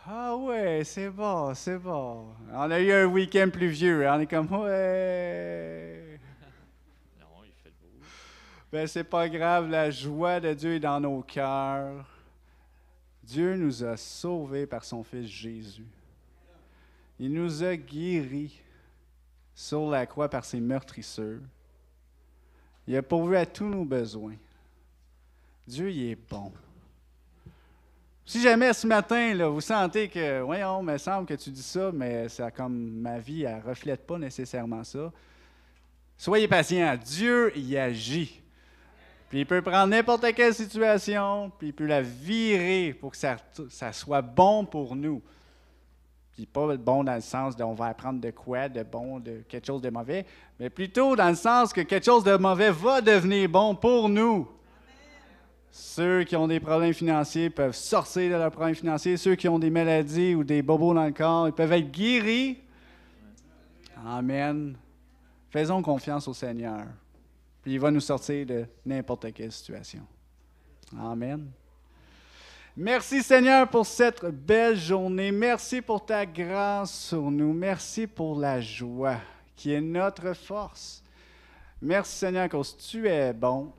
Ah ouais, c'est bon, c'est bon. On a eu un week-end pluvieux, hein? On est comme, ouais. Non, il fait beau. Ben, c'est pas grave, la joie de Dieu est dans nos cœurs. Dieu nous a sauvés par son Fils Jésus. Il nous a guéris sur la croix par ses meurtrisseurs. Il a pourvu à tous nos besoins. Dieu, il est bon. Si jamais ce matin, là, vous sentez que, voyons, il me semble que tu dis ça, mais ça, comme ma vie, elle ne reflète pas nécessairement ça, soyez patient. Dieu, il agit. Puis il peut prendre n'importe quelle situation, puis il peut la virer pour que ça soit bon pour nous. Puis pas bon dans le sens d'on va apprendre de quoi, de bon, de quelque chose de mauvais, mais plutôt dans le sens que quelque chose de mauvais va devenir bon pour nous. Ceux qui ont des problèmes financiers peuvent sortir de leurs problèmes financiers. Ceux qui ont des maladies ou des bobos dans le corps, ils peuvent être guéris. Amen. Faisons confiance au Seigneur. Puis il va nous sortir de n'importe quelle situation. Amen. Merci Seigneur pour cette belle journée. Merci pour ta grâce sur nous. Merci pour la joie qui est notre force. Merci Seigneur parce que tu es bon.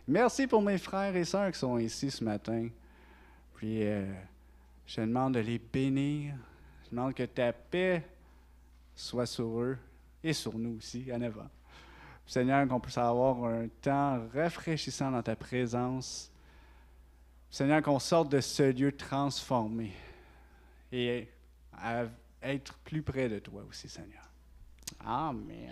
Merci pour mes frères et sœurs qui sont ici ce matin. Puis, je te demande de les bénir. Je demande que ta paix soit sur eux et sur nous aussi, en avant. Seigneur, qu'on puisse avoir un temps rafraîchissant dans ta présence. Seigneur, qu'on sorte de ce lieu transformé et à être plus près de toi aussi, Seigneur. Amen.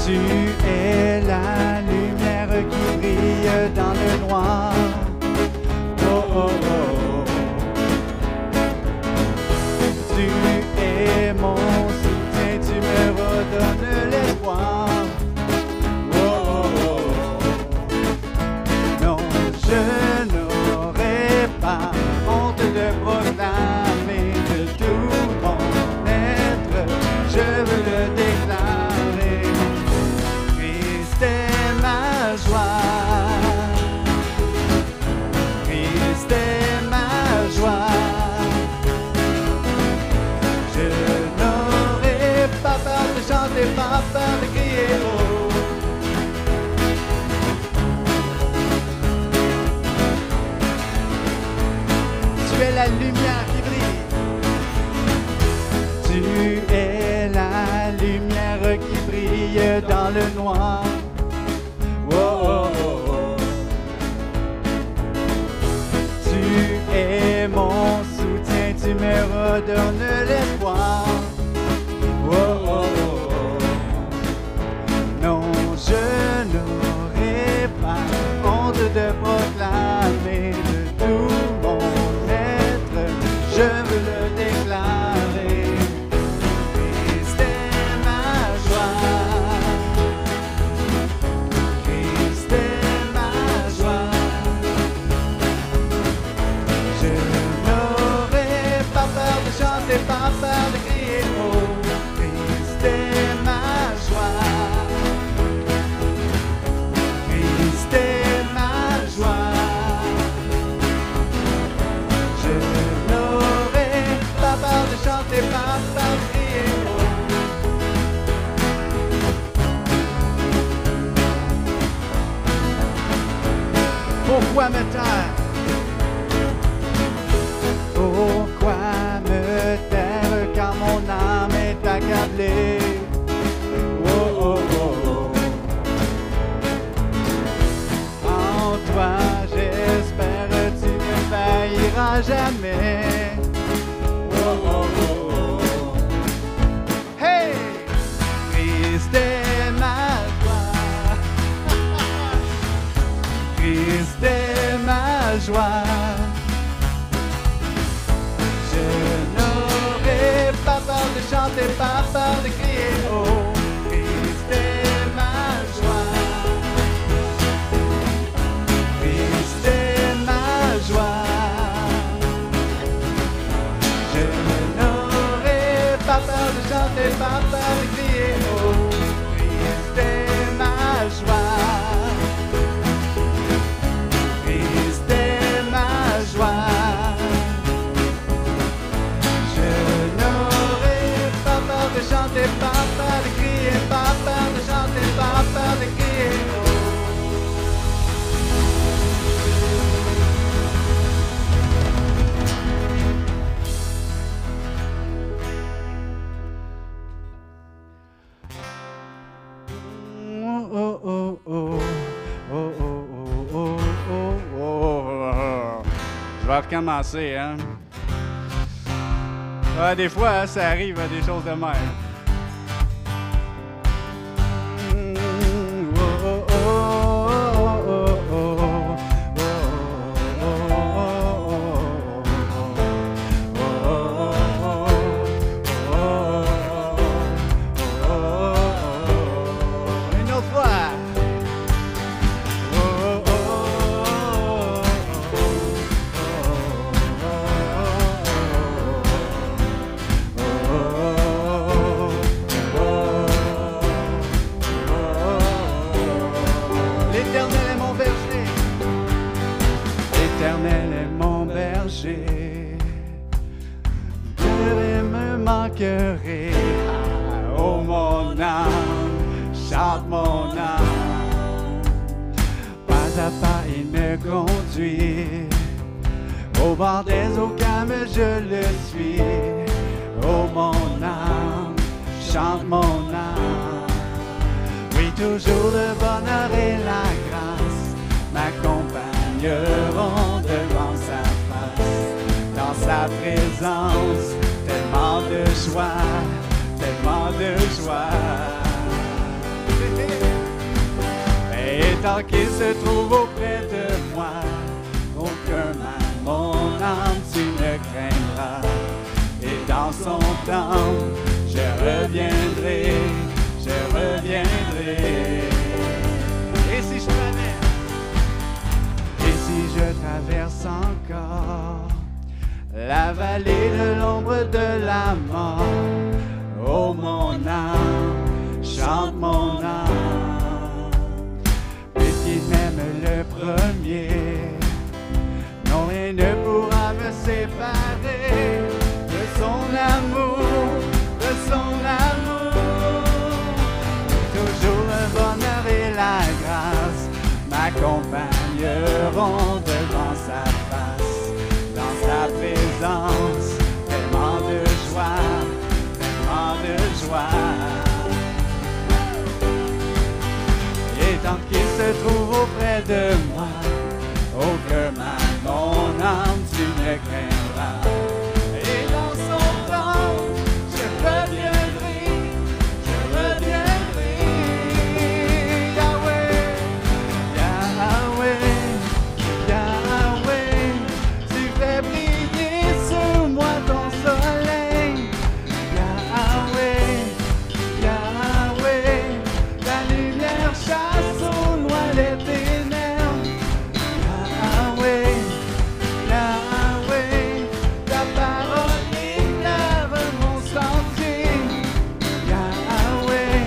Tu es la lumière qui brille dans le noir. Oh, oh, oh. Tu es mon soutien, tu me redonnes l'espoir. Oh, oh, oh. Non, je n'aurai pas honte de proclamer de tout mon être. Je veux le déclarer. C'est ma joie, Christ est ma joie. Je n'aurai pas peur de chanter, pas peur de crier haut. Tu es la lumière qui brille. Tu es la lumière qui brille dans le noir. Oh, oh, oh, oh. Tu es mon soutien, tu me redonnes l'espoir. Oh, oh, oh, oh. Non, je n'aurai pas honte de proclamer de tout mon être. Je veux le déclarer. Christ est ma joie. Pas peur de crier haut, Christ est ma joie. Christ est ma joie. Je n'aurai pas peur de chanter, pas peur de crier haut. Pourquoi me taire? Pourquoi me taire quand mon âme est accablée? Oh, oh, oh, oh. En toi j'espère, tu ne failliras jamais. Oh, oh, oh, oh. Hey! Christ est ma joie. Christ est ma joie. Je n'aurai chanter, pas peur de crier. Oh, Christ est ma joie. Christ est ma joie. Je n'aurai pas peur de chanter, pas peur de crier. Oh, Christ est ma joie. Christ est ma joie. Je n'aurai pas peur de chanter, pas peur de crier, pas peur de chanter, pas peur de crier. Oh, oh, oh, oh, oh, oh, oh, oh, oh, oh. Je vais recommencer, hein? Ah, des fois, ça arrive à des choses de même. Une autre fois. L'Éternel est mon berger. L'Éternel est mon berger. Je ne me manquerai. Oh mon âme, chante mon âme. Pas à pas il me conduit. Au bord des eaux calmes je le suis. Oh mon âme, chante mon âme. Oui, toujours le bonheur et la grâce m'accompagneront devant sa face. Dans sa présence, tellement de joie, tellement de joie. Et tant qu'il se trouve auprès de moi, aucun mal, mon âme, tu ne craindras. Et dans son temps, je reviendrai, je reviendrai. Et si je prenais, et si je traverse encore la vallée de l'ombre de la mort, oh mon âme, chante mon âme. Puisqu'il m'aime le premier, non, rien ne pourra me séparer de son amour, de son amour. Toujours le bonheur et la grâce m'accompagneront devant sa face. Dans sa présence, tellement de joie, tellement de joie. Et tant qu'il se trouve auprès de moi, aucun mal, mon âme, tu ne craindras. Et dans son temps, je reviendrai, je reviendrai. Yahweh, Yahweh, Yahweh, tu fais briller sur moi ton soleil. Yahweh, Yahweh, ta lumière chasse au loin les ténèbres. Yahweh, Yahweh, ta parole éclaire mon sentier. Yahweh,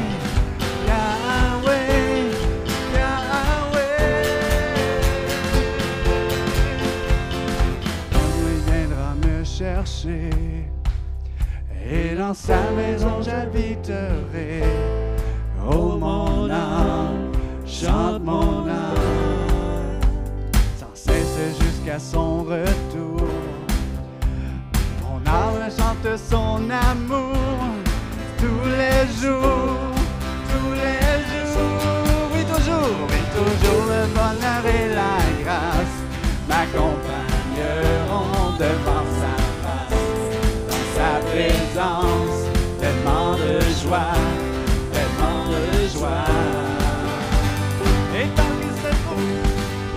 Yahweh, Yahweh. Il viendra me chercher, et dans sa maison j'habiterai. Oh mon âme, chante mon âme, sans cesse jusqu'à son retour. Mon âme chante son amour tous les jours, tous les jours. Oui, toujours le bonheur et la grâce m'accompagneront devant sa face. Dans sa présence, tellement de joie, tellement de joie.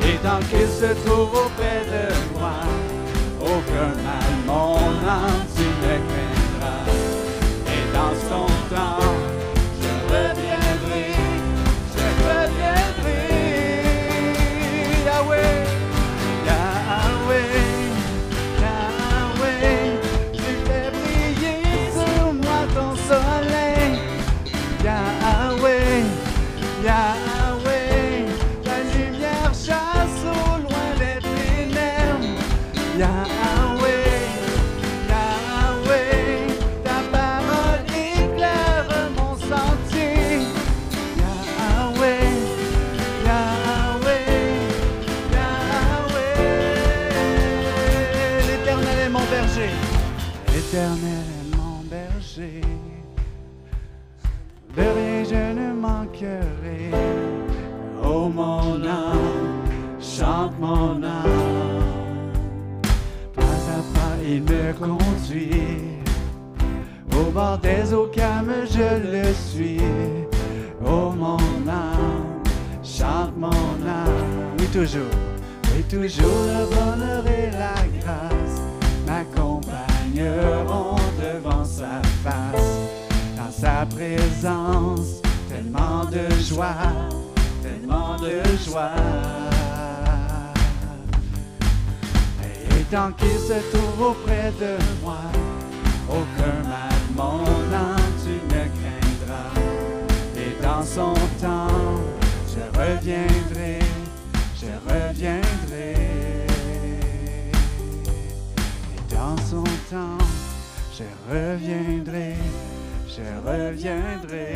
Et tant qu'il se trouve auprès de moi, aucun mal, mon âme, tu ne craindras. Et dans son temps, je reviendrai, je reviendrai. Yahweh, Yahweh, Yahweh, tu fais briller sur moi ton soleil. Yahweh, Yahweh, ta lumière chasse au loin les ténèbres. Yahweh, Yahweh, ta parole éclaire mon sentier. Yahweh, Yahweh, Yahweh, l'Éternel est mon berger, l'Éternel est mon berger. De rien je ne manquerai. Oh mon âme, chante mon âme. Pas à pas il me conduit. Au bord des eaux calmes je le suis. Oh mon âme, chante mon âme. Oui toujours le bonheur et la grâce m'accompagneront devant sa face. Dans sa présence, tellement de joie, tellement de joie. Et tant qu'il se trouve auprès de moi, aucun mal, mon âme, tu ne craindras. Et dans son temps, je reviendrai, je reviendrai. Et dans son temps, je reviendrai. Je reviendrai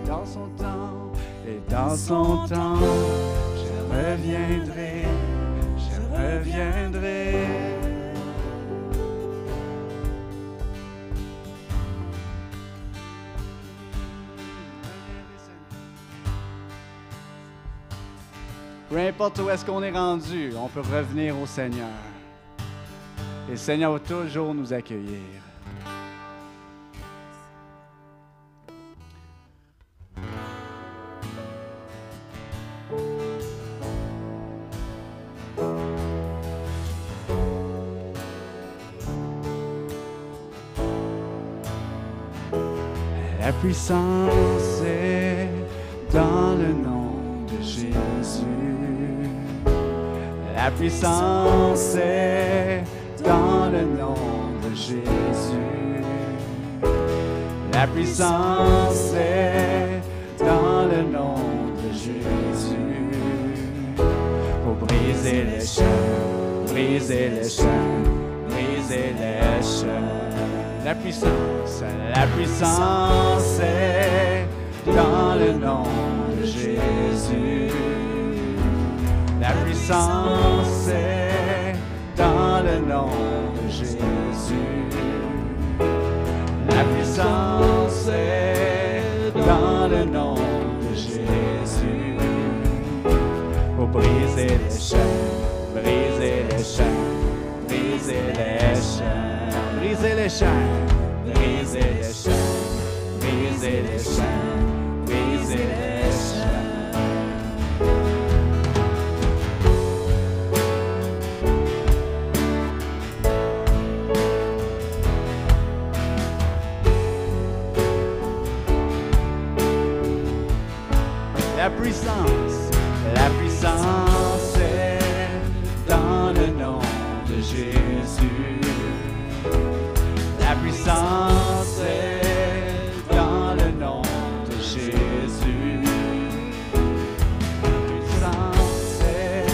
dans son temps, et dans son temps, je reviendrai, je reviendrai. Peu importe où est-ce qu'on est rendu, on peut revenir au Seigneur. Et le Seigneur va toujours nous accueillir. La puissance est dans le nom de Jésus. La puissance est dans le nom de Jésus. La puissance est dans le nom de Jésus. Pour briser les chaînes, briser les chaînes, briser les chaînes. La puissance est dans le nom de Jésus. La puissance est dans le nom de Jésus. La puissance est dans le nom de Jésus. Pour briser les chaînes, briser les chaînes, briser les chaînes. Briser les chaînes, briser les chaînes, briser les chaînes, briser les chaînes. La puissance est dans le nom de Jésus. La puissance est dans le nom de Jésus. La puissance est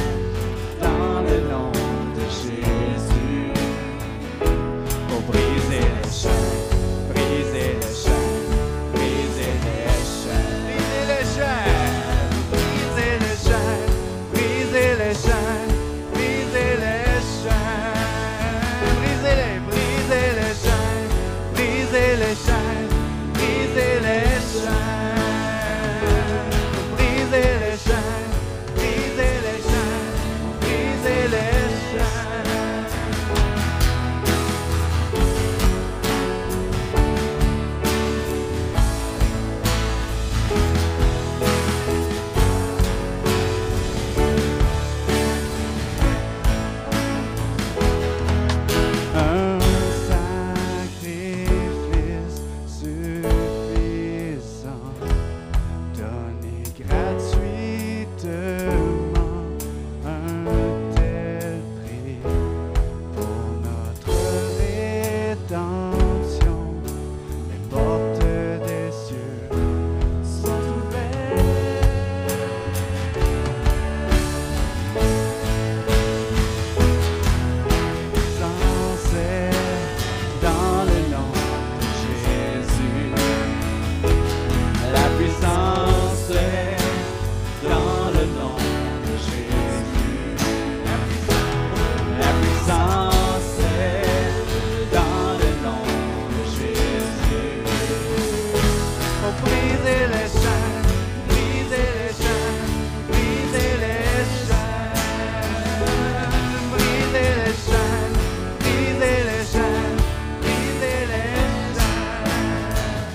dans le nom de Jésus. Pour briser les chaînes, briser les chaînes, briser les chaînes, briser les chaînes, briser les chaînes, briser les chaînes, briser les chaînes, briser les chaînes. Briser les chaînes, gratuitement un tel prix pour notre rédemption. Les portes des cieux sont ouvertes. Sans dans le nom de Jésus. La puissance est dans le nom de Jésus. La puissance est dans le nom de Jésus. Pour briser les chaînes, briser les chaînes, briser les chaînes, briser les chaînes,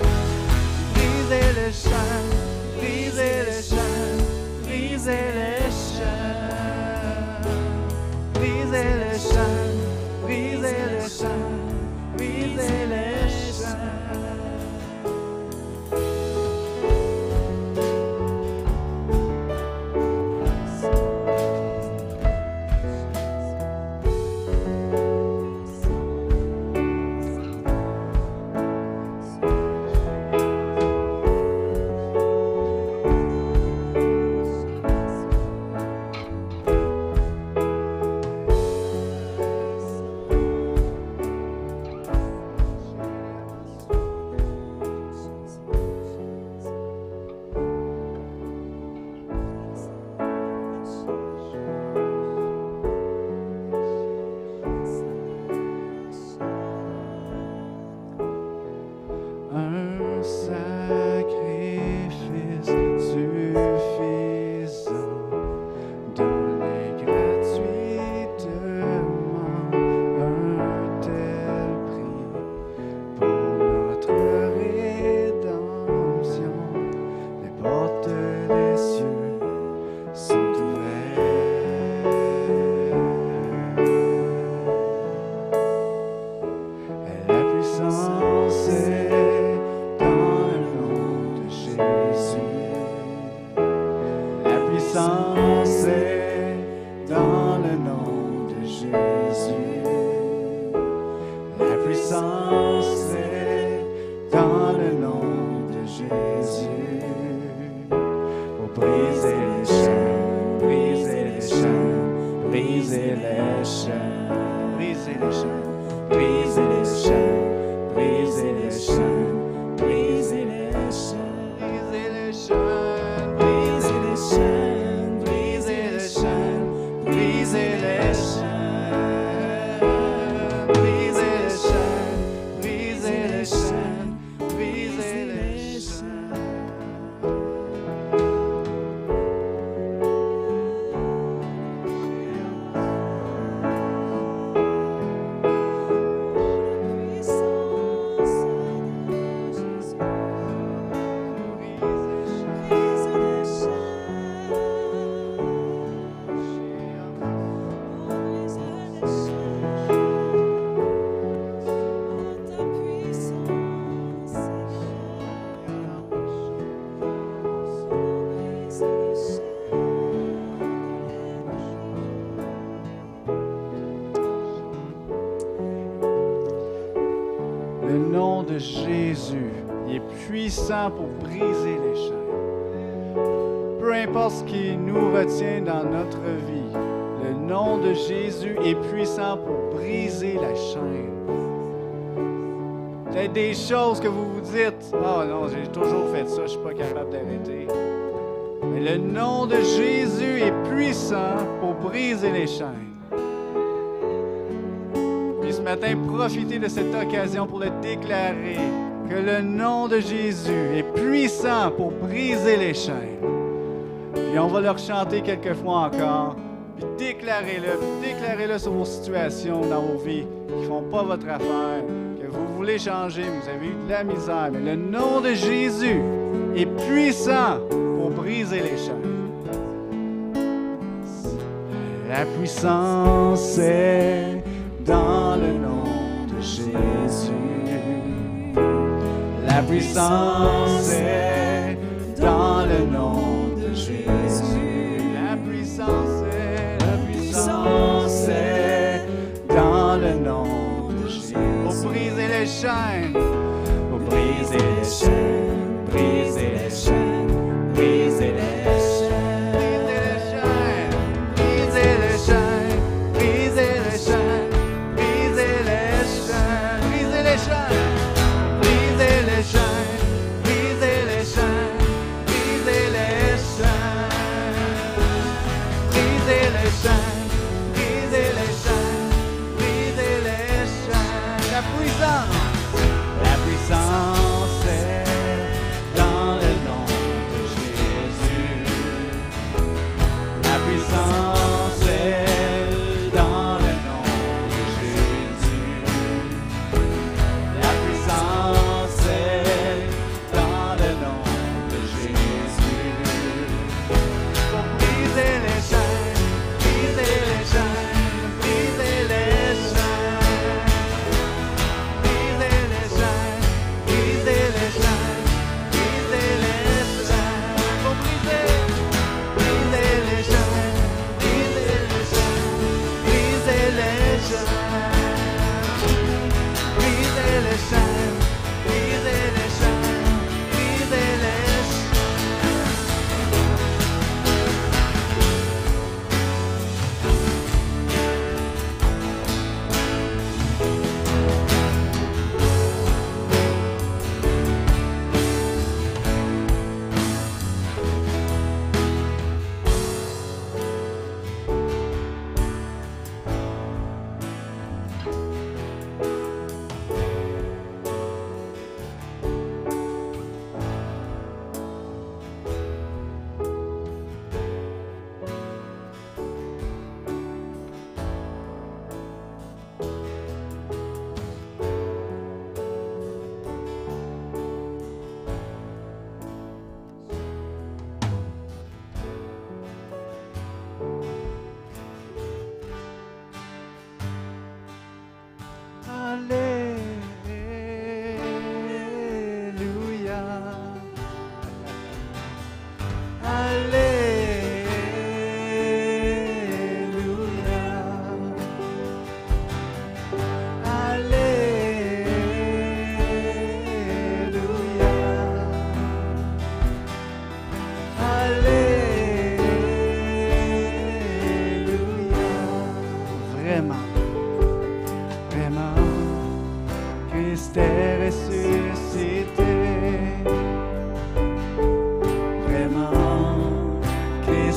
briser les chaînes, briser les chaînes. Briser les chaînes, briser les chaînes, briser les chaînes, briser les chaînes, briser les chaînes. Un sacrifice suffisant, donné gratuitement un tel prix pour notre rédemption. Les portes des cieux sont ouvertes. Et la puissance est dans le nom de Jésus. La puissance est dans le nom de Jésus. La puissance est dans le nom de Jésus. Pour briser les chaînes, briser les chaînes, briser les chaînes, briser les chaînes, briser les chaînes, briser les chaînes, briser les chaînes, briser les chaînes, briser les chaînes, briser les chaînes, briser les chaînes, briser les chaînes, briser les chaînes, briser les chaînes. Le nom de Jésus, il est puissant pour briser les chaînes. Peu importe ce qui nous retient dans notre vie, le nom de Jésus est puissant pour briser la chaîne. Peut-être des choses que vous vous dites, « Oh non, j'ai toujours fait ça, je ne suis pas capable d'arrêter. » Mais le nom de Jésus est puissant pour briser les chaînes. Puis ce matin, profitez de cette occasion pour le déclarer, que le nom de Jésus est puissant pour briser les chaînes. Puis on va le chanter quelques fois encore, puis déclarez-le sur vos situations dans vos vies qui ne font pas votre affaire, que vous voulez changer, vous avez eu de la misère, mais le nom de Jésus est puissant pour briser les chaînes. La puissance est dans le nom de Jésus. La puissance est dans le nom de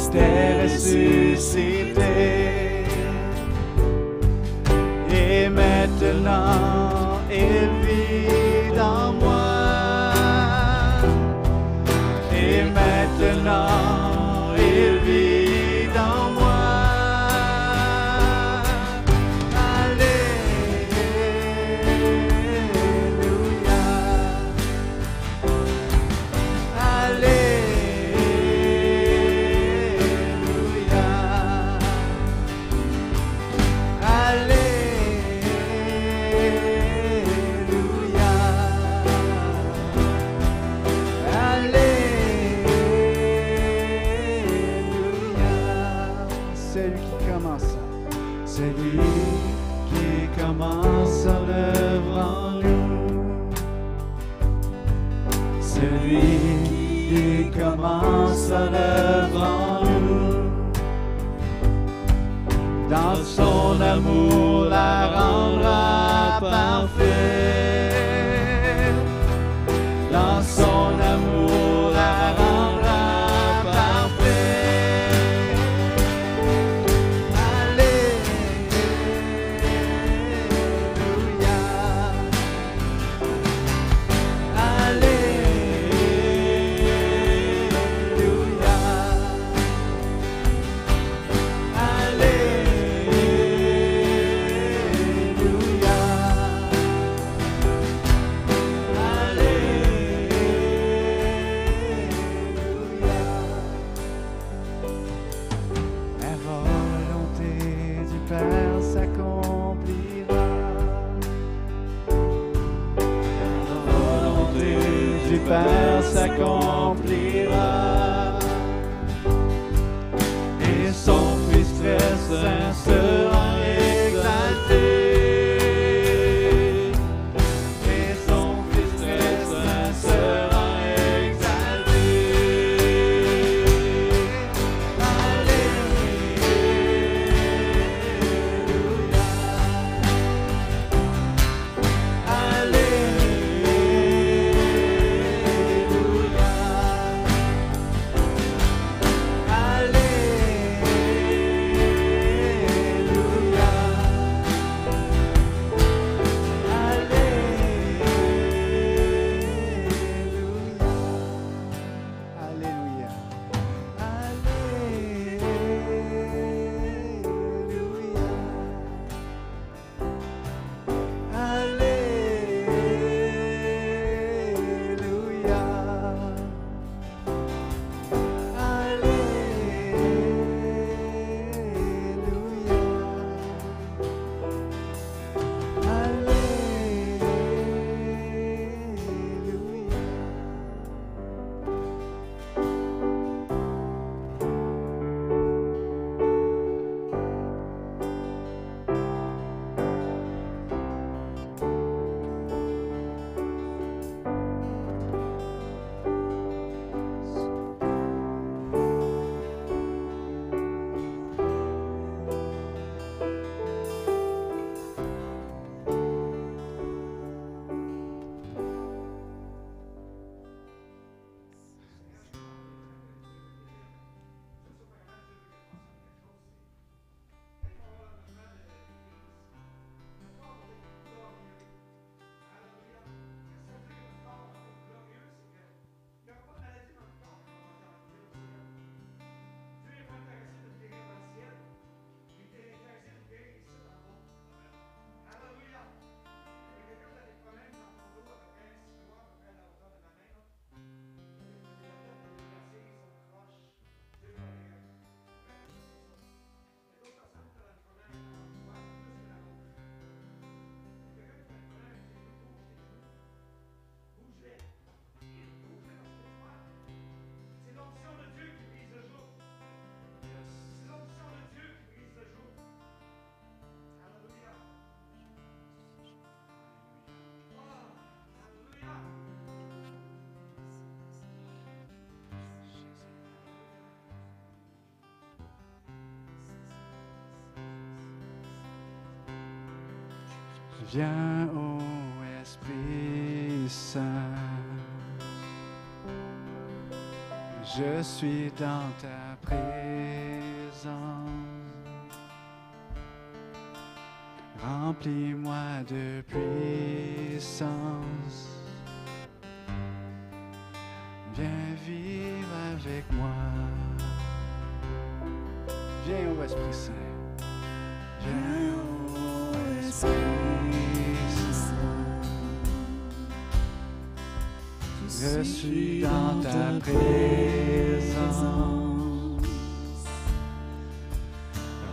Christ est ressuscité. Et maintenant, il vit dans moi. Et maintenant, il vit dans moi. Commence l'œuvre en nous. Celui qui commence l'œuvre en nous. Dans son amour la rendra parfaite. Dans son amour la rendra parfaite. Père s'accomplira et son Fils très saint sera exalté et son Fils très saint sera exalté. Viens, ô Esprit Saint, Je suis dans ta présence. Remplis-moi de puissance. Viens vivre avec moi. Viens ô Esprit Saint. Viens ô Esprit Saint. Je suis dans ta présence.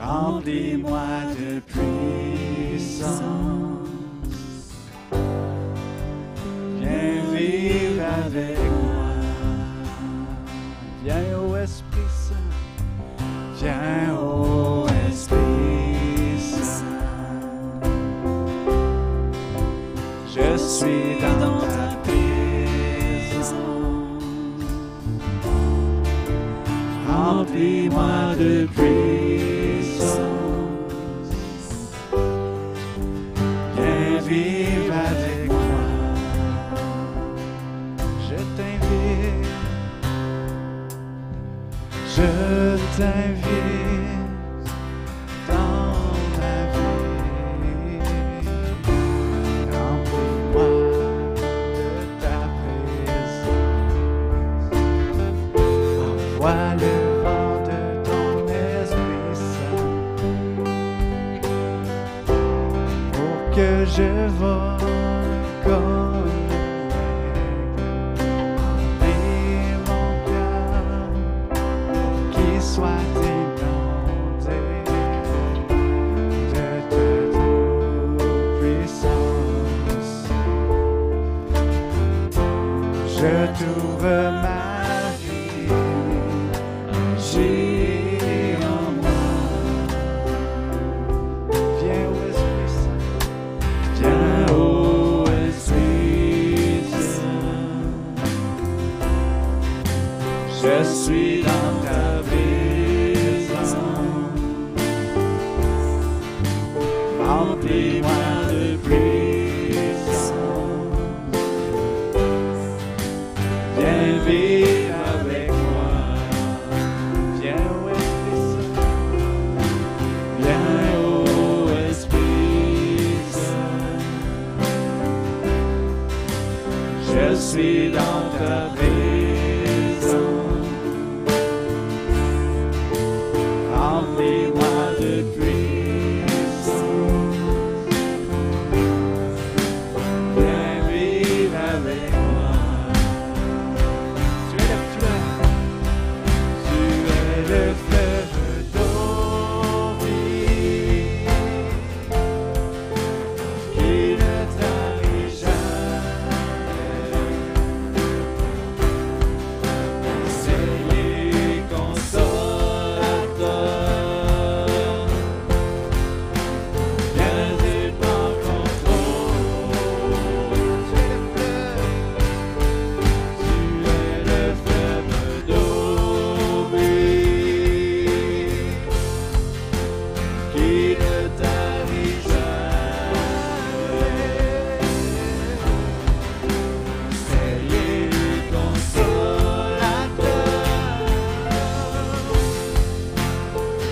Remplis-moi de puissance. Viens vivre avec moi. Viens ô Esprit Saint. Viens ô Esprit Saint. Je suis dans ta présence. Remplis-moi de puissance. Viens vivre avec moi. Je t'invite. Je t'invite dans ma vie. Remplis-moi de ta présence. Envoie le vent de ton Esprit Saint pour que je vole comme soit inondé de ta puissance. Je t'ouvre ma vie, j'ai en moi. Viens ô Esprit Saint, viens ô Esprit Saint. Je suis dans ta présence. Remplis-moi de puissance. Viens vivre avec moi. Viens ô Esprit Saint. Viens ô Esprit Saint. Je suis dans ta présence. Remplis-moi de puissance. Viens vivre avec moi. Tu es le fleuve. Tu es le fleuve d'eau vive qui ne tarit jamais. Conseiller, consolateur, viens et prends contrôle. Tu es le fleuve d'eau vive qui ne tarit jamais. Conseiller, consolateur,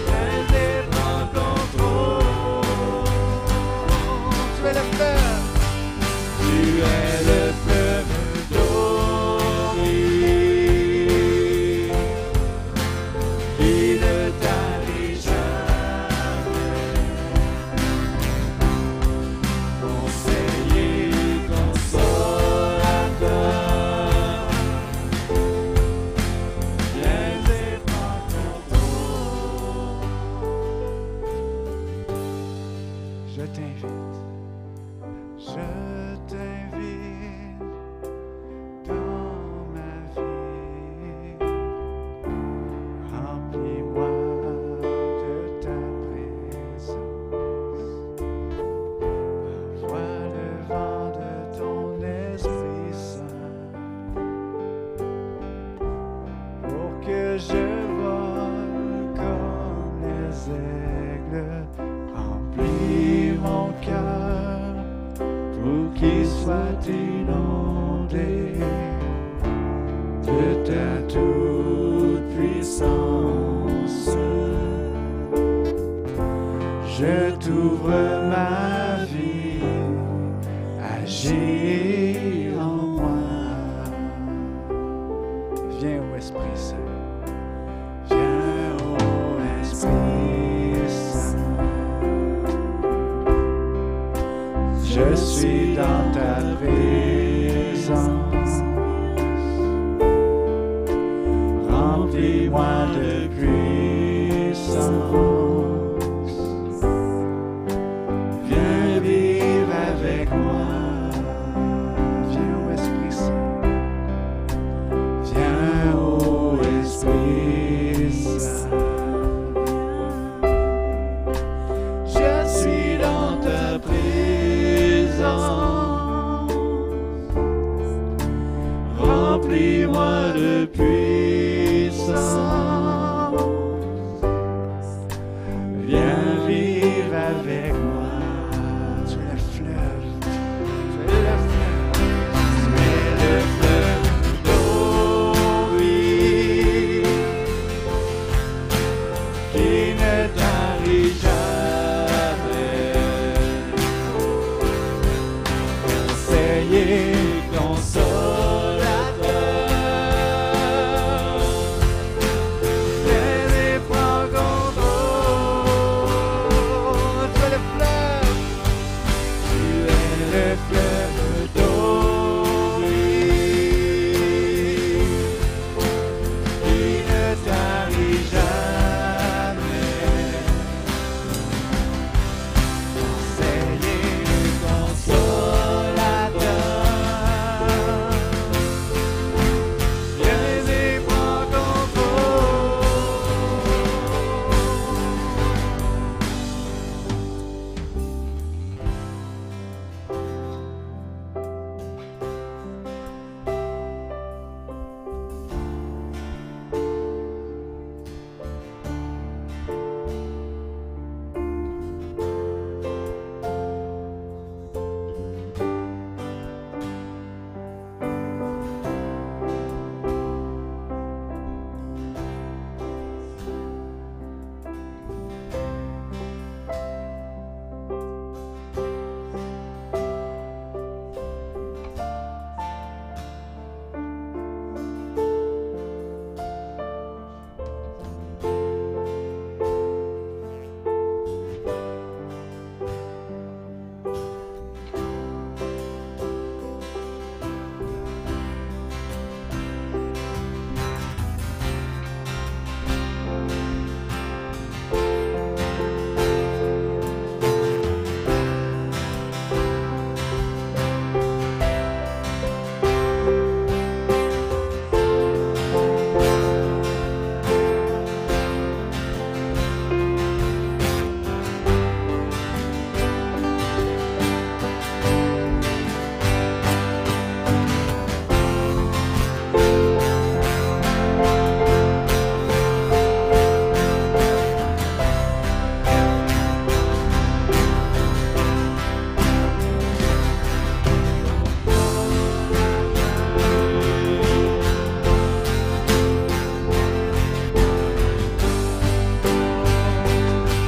viens et prends contrôle. Tu es le fleuve. Tu es le fleuve d'eau vive qui ne tarit jamais. Conseiller, consolateur, viens et prends contrôle. Je t'invite dans ma vie. Remplis-moi de ta présence. Envoie le vent de ton Esprit Saint pour que je vole comme les aigles. Remplis mon cœur pour qu'il soit inondé de ta douce. Je t'ouvre ma vie, agis en moi. Viens au Esprit Saint. Viens au Esprit Saint. Je suis dans ta présence. Remplis-moi de puissance. Viens vivre avec moi. Viens au Esprit Saint. Viens au Esprit Saint. Je suis dans ta présence. Remplis-moi de puissance. Viens vivre avec moi. Tu es le fleuve. Tu es le fleuve. Tu es le fleuve d'eau vive qui ne tarit jamais. Conseiller, consolateur. Viens et prends contrôle. Tu es le fleuve. Tu es le fleuve d'eau vive qui ne tarit jamais. Conseiller, consolateur. Viens et prends contrôle.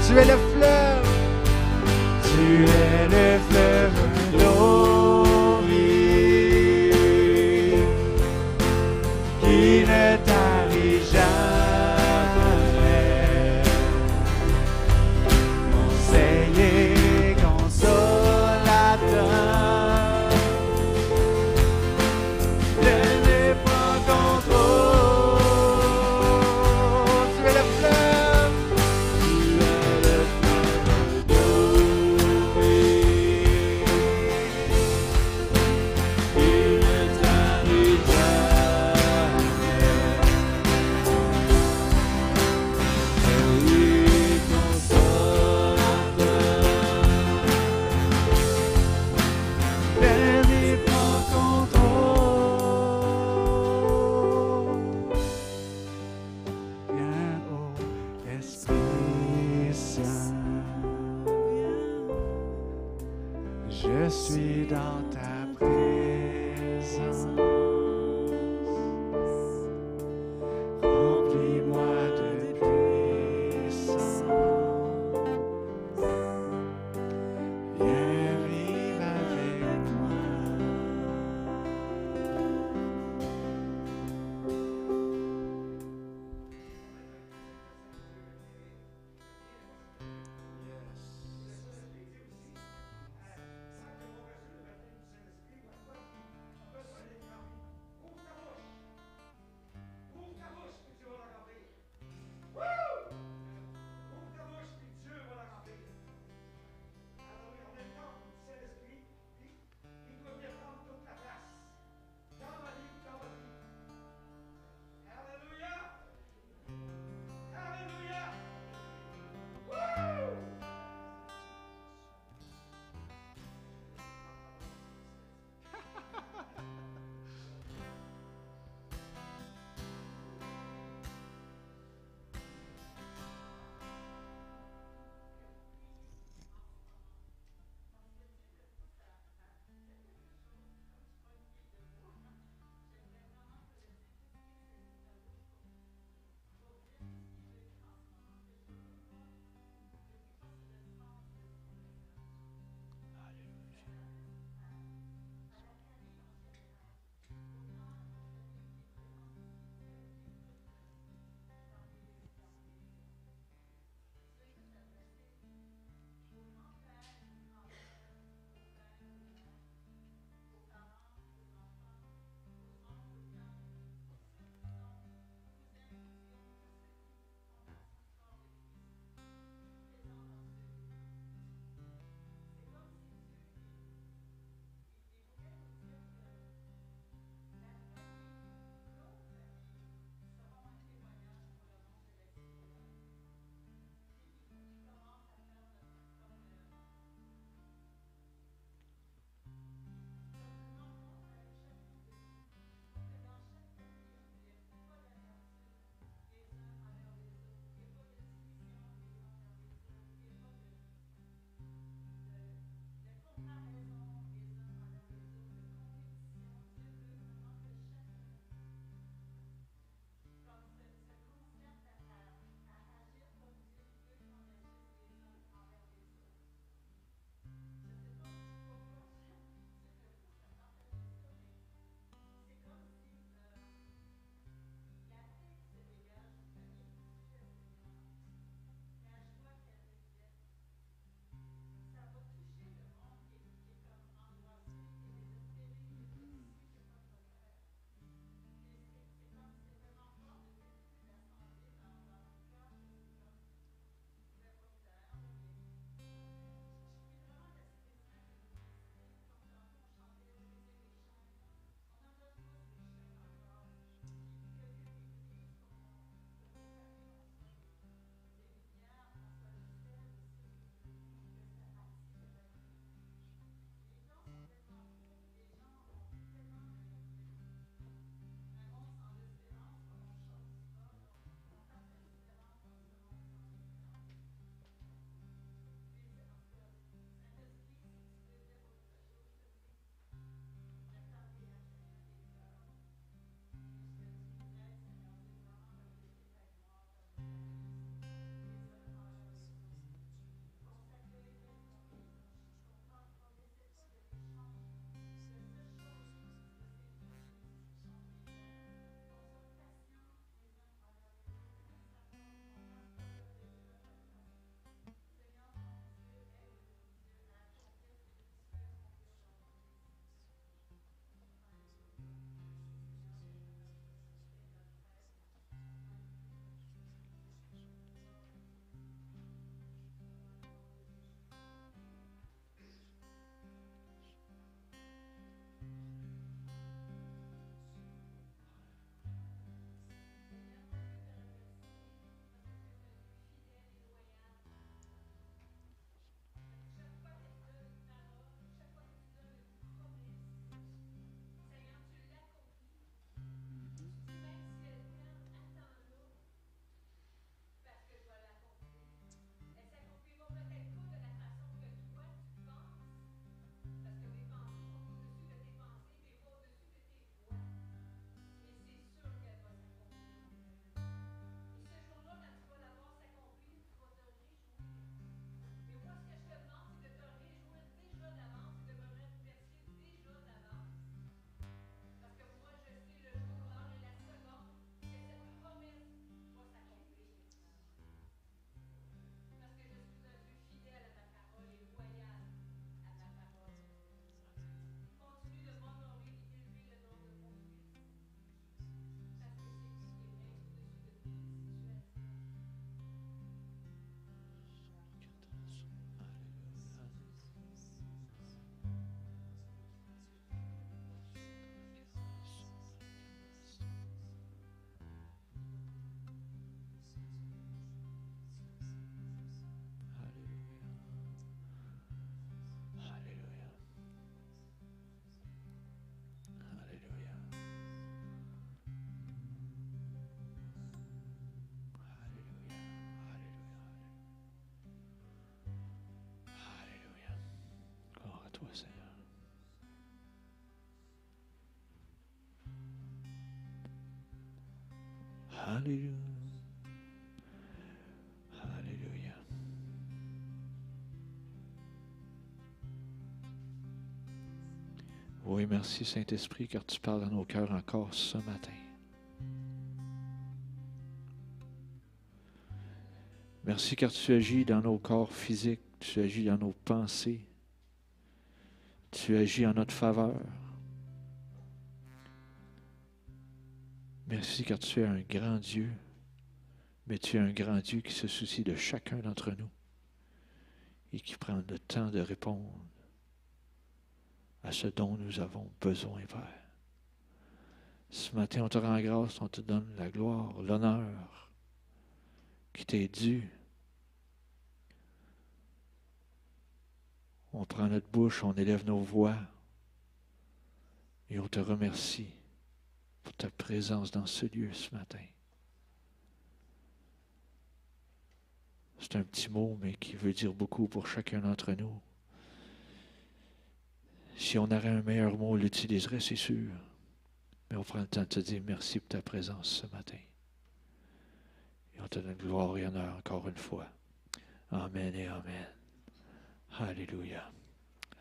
Tu es le fleuve. Tu es le fleuve d'eau vive qui ne tarit jamais. Conseiller, consolateur. Viens et prends contrôle. Tu es le fleuve. Tu es le fleuve d'eau vive qui ne tarit jamais. Conseiller, consolateur. Viens et prends contrôle. Viens au Esprit Saint. Je suis dans ta présence. Remplis-moi de puissance. Alléluia. Alléluia. Oui, merci Saint-Esprit, car tu parles à nos cœurs encore ce matin. Merci car tu agis dans nos corps physiques, tu agis dans nos pensées, tu agis en notre faveur. Merci car tu es un grand Dieu, mais tu es un grand Dieu qui se soucie de chacun d'entre nous et qui prend le temps de répondre à ce dont nous avons besoin, Père. Ce matin, on te rend grâce, on te donne la gloire, l'honneur qui t'est dû. On prend notre bouche, on élève nos voix et on te remercie pour ta présence dans ce lieu ce matin. C'est un petit mot, mais qui veut dire beaucoup pour chacun d'entre nous. Si on aurait un meilleur mot, on l'utiliserait, c'est sûr. Mais on prend le temps de te dire merci pour ta présence ce matin. Et on te donne gloire et honneur encore une fois. Amen et amen. Alléluia.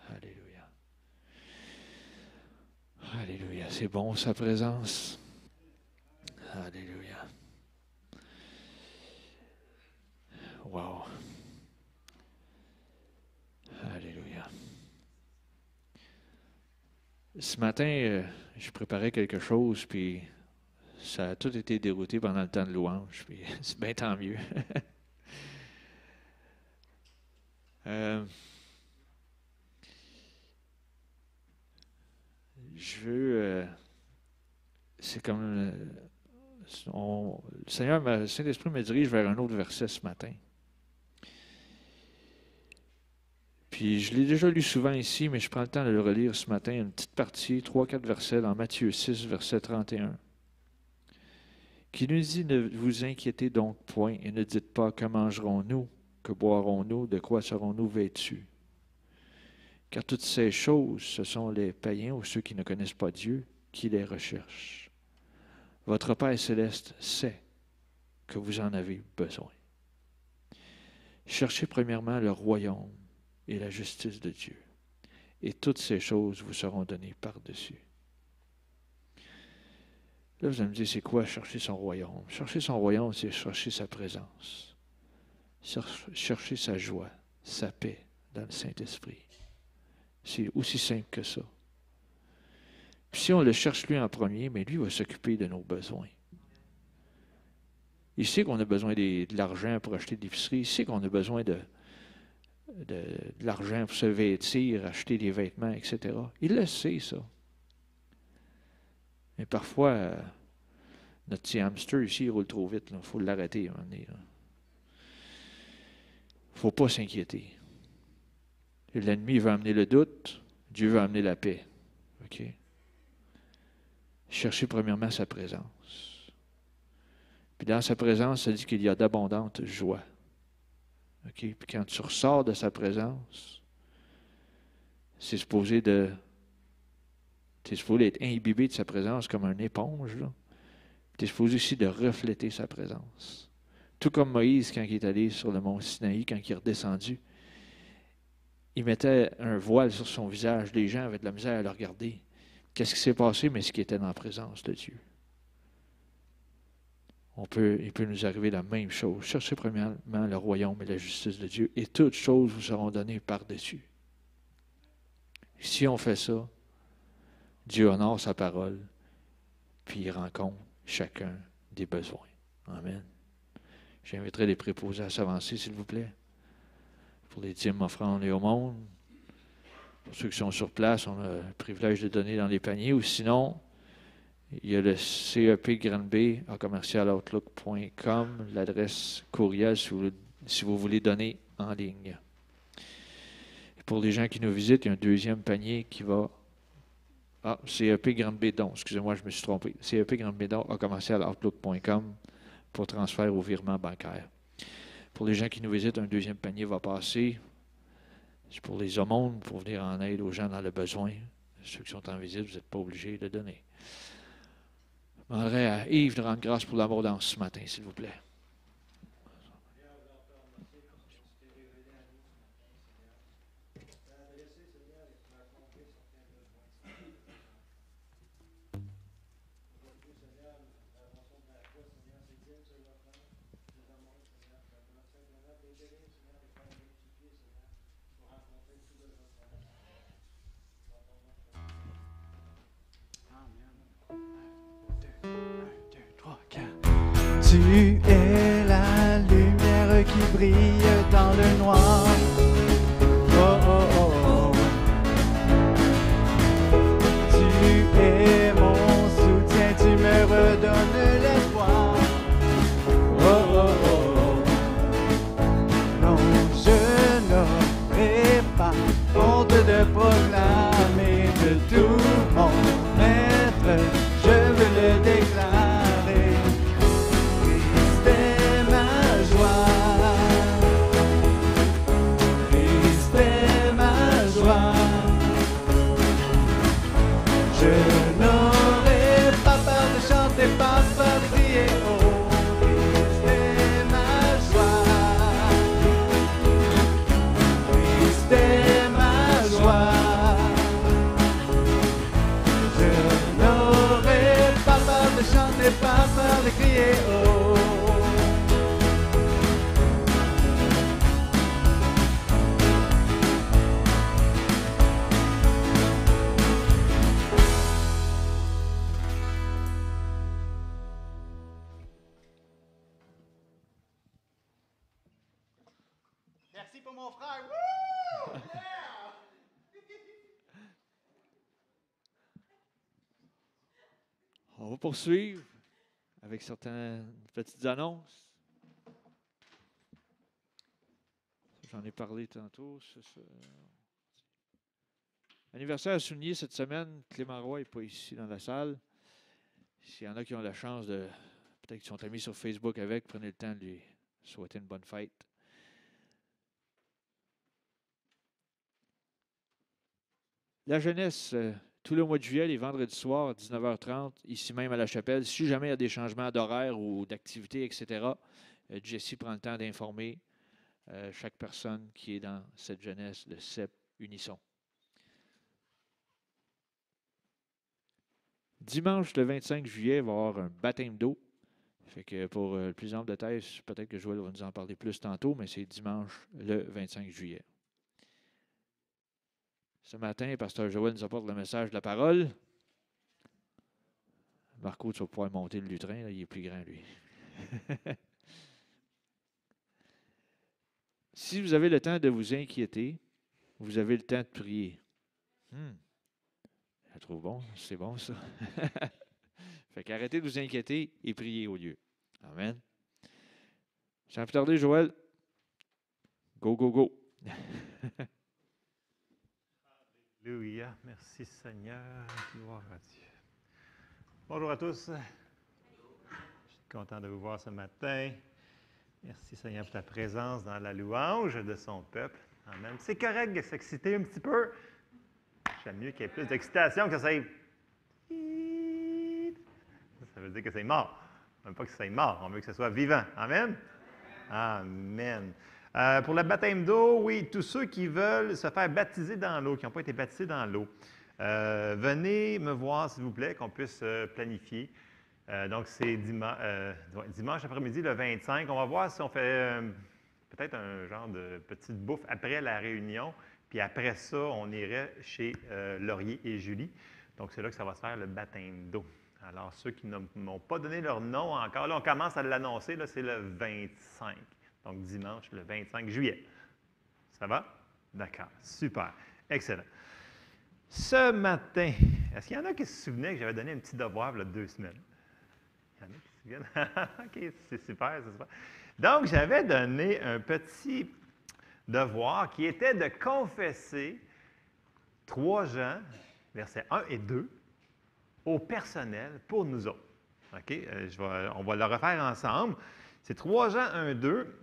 Alléluia. Alléluia. C'est bon sa présence. Alléluia. Wow. Alléluia. Ce matin, je préparais quelque chose, puis ça a tout été dérouté pendant le temps de louange, puis c'est bien tant mieux. C'est comme le Seigneur, le Saint-Esprit me dirige vers un autre verset ce matin. Puis je l'ai déjà lu souvent ici, mais je prends le temps de le relire ce matin, une petite partie, 3-4 versets dans Matthieu 6, verset 31, qui nous dit « Ne vous inquiétez donc point et ne dites pas que mangerons-nous, que boirons-nous, de quoi serons-nous vêtus. Car toutes ces choses, ce sont les païens ou ceux qui ne connaissent pas Dieu qui les recherchent. Votre Père céleste sait que vous en avez besoin. Cherchez premièrement le royaume et la justice de Dieu, et toutes ces choses vous seront données par-dessus. » Là, vous allez me dire, c'est quoi chercher son royaume? Chercher son royaume, c'est chercher sa présence, chercher sa joie, sa paix dans le Saint-Esprit. C'est aussi simple que ça. Puis si on le cherche lui en premier, mais lui va s'occuper de nos besoins. Il sait qu'on a besoin de l'argent pour acheter de l'épicerie, il sait qu'on a besoin de l'argent pour se vêtir, acheter des vêtements, etc. Il le sait, ça. Mais parfois, notre petit hamster ici, il roule trop vite. Il faut l'arrêter à un moment donné. Il ne faut pas s'inquiéter. L'ennemi veut amener le doute, Dieu veut amener la paix. OK? Cherchez premièrement sa présence. Puis dans sa présence, ça dit qu'il y a d'abondantes joies. OK? Puis quand tu ressors de sa présence, c'est supposé tu es supposé être imbibé de sa présence comme une éponge. Tu es supposé aussi de refléter sa présence. Tout comme Moïse, quand il est allé sur le mont Sinaï, quand il est redescendu, il mettait un voile sur son visage. Les gens avaient de la misère à le regarder. Qu'est-ce qui s'est passé? Mais ce qui était dans la présence de Dieu. Il peut nous arriver la même chose. Cherchez premièrement le royaume et la justice de Dieu, et toutes choses vous seront données par-dessus. Si on fait ça, Dieu honore sa parole, puis il rencontre chacun des besoins. Amen. J'inviterai les préposés à s'avancer, s'il vous plaît, pour les dîmes, offrandes et aumônes. Pour ceux qui sont sur place, on a le privilège de donner dans les paniers, ou sinon, il y a le CEPGrandB@outlook.com, l'adresse courriel si vous voulez donner en ligne. Et pour les gens qui nous visitent, il y a un deuxième panier qui va... CEPGrandB-Don, excusez-moi, je me suis trompé. CEPGrandB-Don@outlook.com pour transfert au virement bancaire. Pour les gens qui nous visitent, un deuxième panier va passer. C'est pour les aumônes, pour venir en aide aux gens dans le besoin. Ceux qui sont en visite, vous n'êtes pas obligés de donner. Je demanderai à Yves de rendre grâce pour l'abondance ce matin, s'il vous plaît. Tu es la lumière qui brille dans le noir. Oh, oh, oh, oh. Tu es mon soutien, tu me redonnes l'espoir. Oh, oh, oh. Non, je n'aurai pas honte de proclamer de tout mon maître, je veux le déclarer. Pas peur de crier oh. Merci pour mon frère. Woo! Yeah! On va poursuivre avec certaines petites annonces. J'en ai parlé tantôt. Anniversaire à souligner cette semaine. Clément Roy n'est pas ici dans la salle. S'il y en a qui ont la chance de... Peut-être qu'ils sont amis sur Facebook avec, prenez le temps de lui souhaiter une bonne fête. La jeunesse... tout le mois de juillet, les vendredis soirs, à 19h30, ici même à la chapelle. Si jamais il y a des changements d'horaire ou d'activité, etc., Jessie prend le temps d'informer chaque personne qui est dans cette jeunesse de CEP Unisson. Dimanche, le 25 juillet, il va y avoir un baptême d'eau. Fait que pour le plus ample détail, peut-être que Joël va nous en parler plus tantôt, mais c'est dimanche, le 25 juillet. Ce matin, Pasteur Joël nous apporte le message de la parole. Marco, tu vas pouvoir monter le lutrin, là, il est plus grand, lui. Si vous avez le temps de vous inquiéter, vous avez le temps de prier. Je trouve bon, c'est bon ça. Fait qu'arrêtez de vous inquiéter et priez au lieu. Amen. Sans plus tarder, Joël, go, go, go. Alléluia. Merci Seigneur. Gloire à Dieu. Bonjour à tous. Je suis content de vous voir ce matin. Merci Seigneur pour ta présence dans la louange de son peuple. Amen. C'est correct de s'exciter un petit peu. J'aime mieux qu'il y ait plus d'excitation que ça ait... Ça veut dire que c'est mort. Même pas que c'est mort. On veut que ce soit vivant. Amen. Amen. Pour le baptême d'eau, oui, tous ceux qui veulent se faire baptiser dans l'eau, qui n'ont pas été baptisés dans l'eau, venez me voir, s'il vous plaît, qu'on puisse planifier. Donc, c'est dimanche après-midi, le 25. On va voir si on fait peut-être un genre de petite bouffe après la réunion. Puis après ça, on irait chez Laurier et Julie. Donc, c'est là que ça va se faire, le baptême d'eau. Alors, ceux qui ne m'ont pas donné leur nom encore, là, on commence à l'annoncer, là, c'est le 25. Donc, dimanche, le 25 juillet. Ça va? D'accord. Super. Excellent. Ce matin, est-ce qu'il y en a qui se souvenaient que j'avais donné un petit devoir il y a 2 semaines? Il y en a qui se souviennent? OK, c'est super, c'est super. Donc, j'avais donné un petit devoir qui était de confesser 3 Jean, versets 1 et 2, au personnel pour nous autres. OK? On va le refaire ensemble. C'est 3 Jean 1, 2.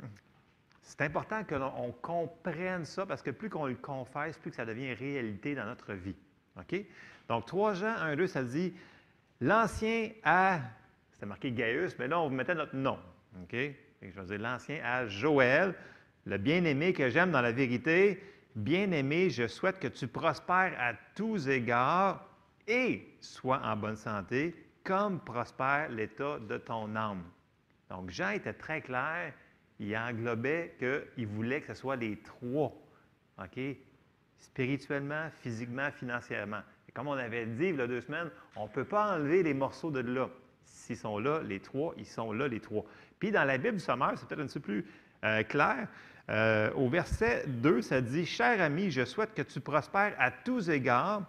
C'est important que l'on comprenne ça parce que plus qu'on le confesse, plus que ça devient réalité dans notre vie. OK? Donc, 3 Jean 1, 2, ça dit « L'Ancien a c'était marqué Gaius, mais là, on vous mettait notre nom. OK? Et je vais dire l'ancien à Joël, le bien-aimé que j'aime dans la vérité. Bien-aimé, je souhaite que tu prospères à tous égards et sois en bonne santé, comme prospère l'état de ton âme. Donc, Jean était très clair. Il englobait qu'il voulait que ce soit les trois. OK? Spirituellement, physiquement, financièrement. Et comme on avait dit il y a 2 semaines, on ne peut pas enlever les morceaux de là. S'ils sont là, les trois, ils sont là, les trois. Puis dans la Bible du sommaire, c'est peut-être un petit peu plus clair. Au verset 2, ça dit « Cher ami, je souhaite que tu prospères à tous égards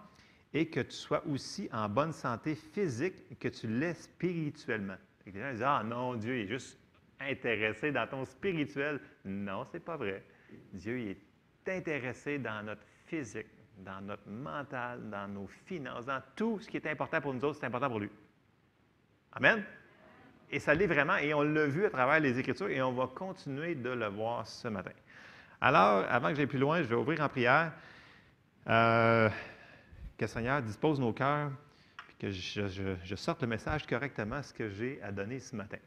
et que tu sois aussi en bonne santé physique et que tu l'aies spirituellement. » Les gens disent « Ah non, Dieu est juste intéressé dans ton spirituel. » Non, ce n'est pas vrai. Dieu il est intéressé dans notre physique, dans notre mental, dans nos finances, dans tout ce qui est important pour nous autres, c'est important pour lui. Amen? Et ça l'est vraiment, et on l'a vu à travers les Écritures, et on va continuer de le voir ce matin. Alors, avant que j'aille plus loin, je vais ouvrir en prière. Que le Seigneur dispose nos cœurs, puis que je sorte le message correctement, ce que j'ai à donner ce matin.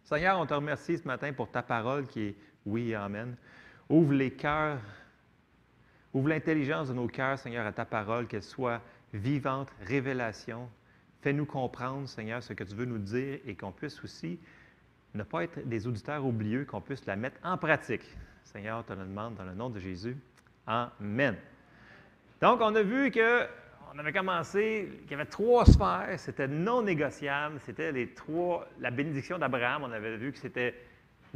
Seigneur, on te remercie ce matin pour ta parole qui est oui et amen. Ouvre les cœurs, ouvre l'intelligence de nos cœurs, Seigneur, à ta parole, qu'elle soit vivante, révélation. Fais-nous comprendre, Seigneur, ce que tu veux nous dire et qu'on puisse aussi ne pas être des auditeurs oublieux, qu'on puisse la mettre en pratique. Seigneur, te le demande dans le nom de Jésus. Amen. Donc, on a vu qu'on avait commencé, qu'il y avait 3 sphères, c'était non négociable, c'était la bénédiction d'Abraham. On avait vu que c'était,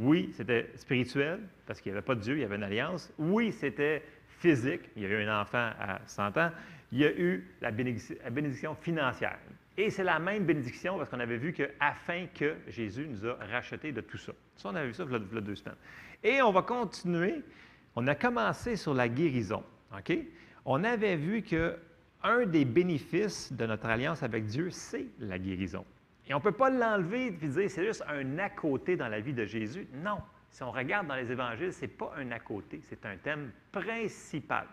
oui, c'était spirituel, parce qu'il n'y avait pas de Dieu, il y avait une alliance. Oui, c'était physique, il y a eu un enfant à 100 ans. Il y a eu la bénédiction financière. Et c'est la même bénédiction parce qu'on avait vu qu'afin que Jésus nous a rachetés de tout ça. Ça, on avait vu ça il y a 2 semaines. Et on va continuer. On a commencé sur la guérison. OK? On avait vu qu'un des bénéfices de notre alliance avec Dieu, c'est la guérison. Et on ne peut pas l'enlever et dire c'est juste un à côté dans la vie de Jésus. Non. Si on regarde dans les évangiles, ce n'est pas un à côté, c'est un thème principal.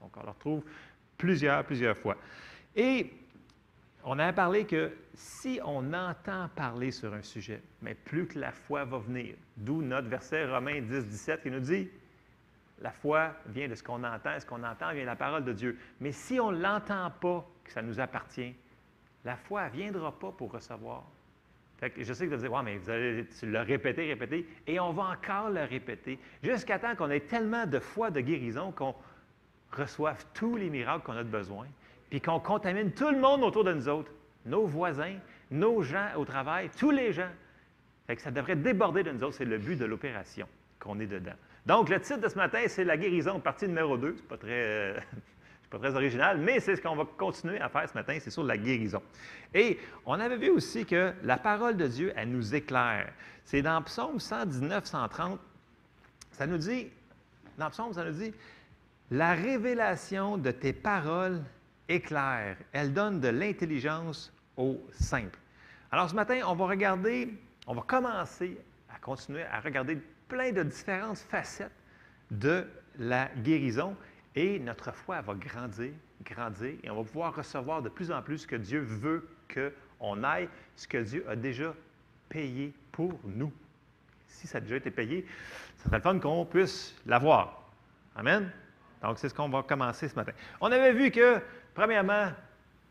Donc, on le retrouve plusieurs fois. Et on a parlé que si on entend parler sur un sujet, mais plus que la foi va venir, d'où notre verset Romains 10, 17 qui nous dit la foi vient de ce qu'on entend, et ce qu'on entend vient de la parole de Dieu. Mais si on ne l'entend pas, que ça nous appartient, la foi ne viendra pas pour recevoir. Fait que je sais que vous allez dire, ouais, mais tu l'as répété, et on va encore le répéter, jusqu'à temps qu'on ait tellement de foi de guérison qu'on reçoive tous les miracles qu'on a besoin, puis qu'on contamine tout le monde autour de nous autres, nos voisins, nos gens au travail, tous les gens. Fait que ça devrait déborder de nous autres, c'est le but de l'opération, qu'on est dedans. Donc, le titre de ce matin, c'est la guérison, partie numéro 2. C'est pas très original, mais c'est ce qu'on va continuer à faire ce matin, c'est sur la guérison. Et on avait vu aussi que la parole de Dieu, elle nous éclaire. C'est dans Psaume 119, 130, ça nous dit, dans Psaume, ça nous dit, « La révélation de tes paroles éclaire, elle donne de l'intelligence aux simples. » Alors ce matin, on va commencer à continuer à regarder plein de différentes facettes de la guérison et notre foi va grandir et on va pouvoir recevoir de plus en plus ce que Dieu veut qu'on aille, ce que Dieu a déjà payé pour nous. Si ça a déjà été payé, ça serait le fun qu'on puisse l'avoir. Amen? Donc, c'est ce qu'on va commencer ce matin. On avait vu que, premièrement,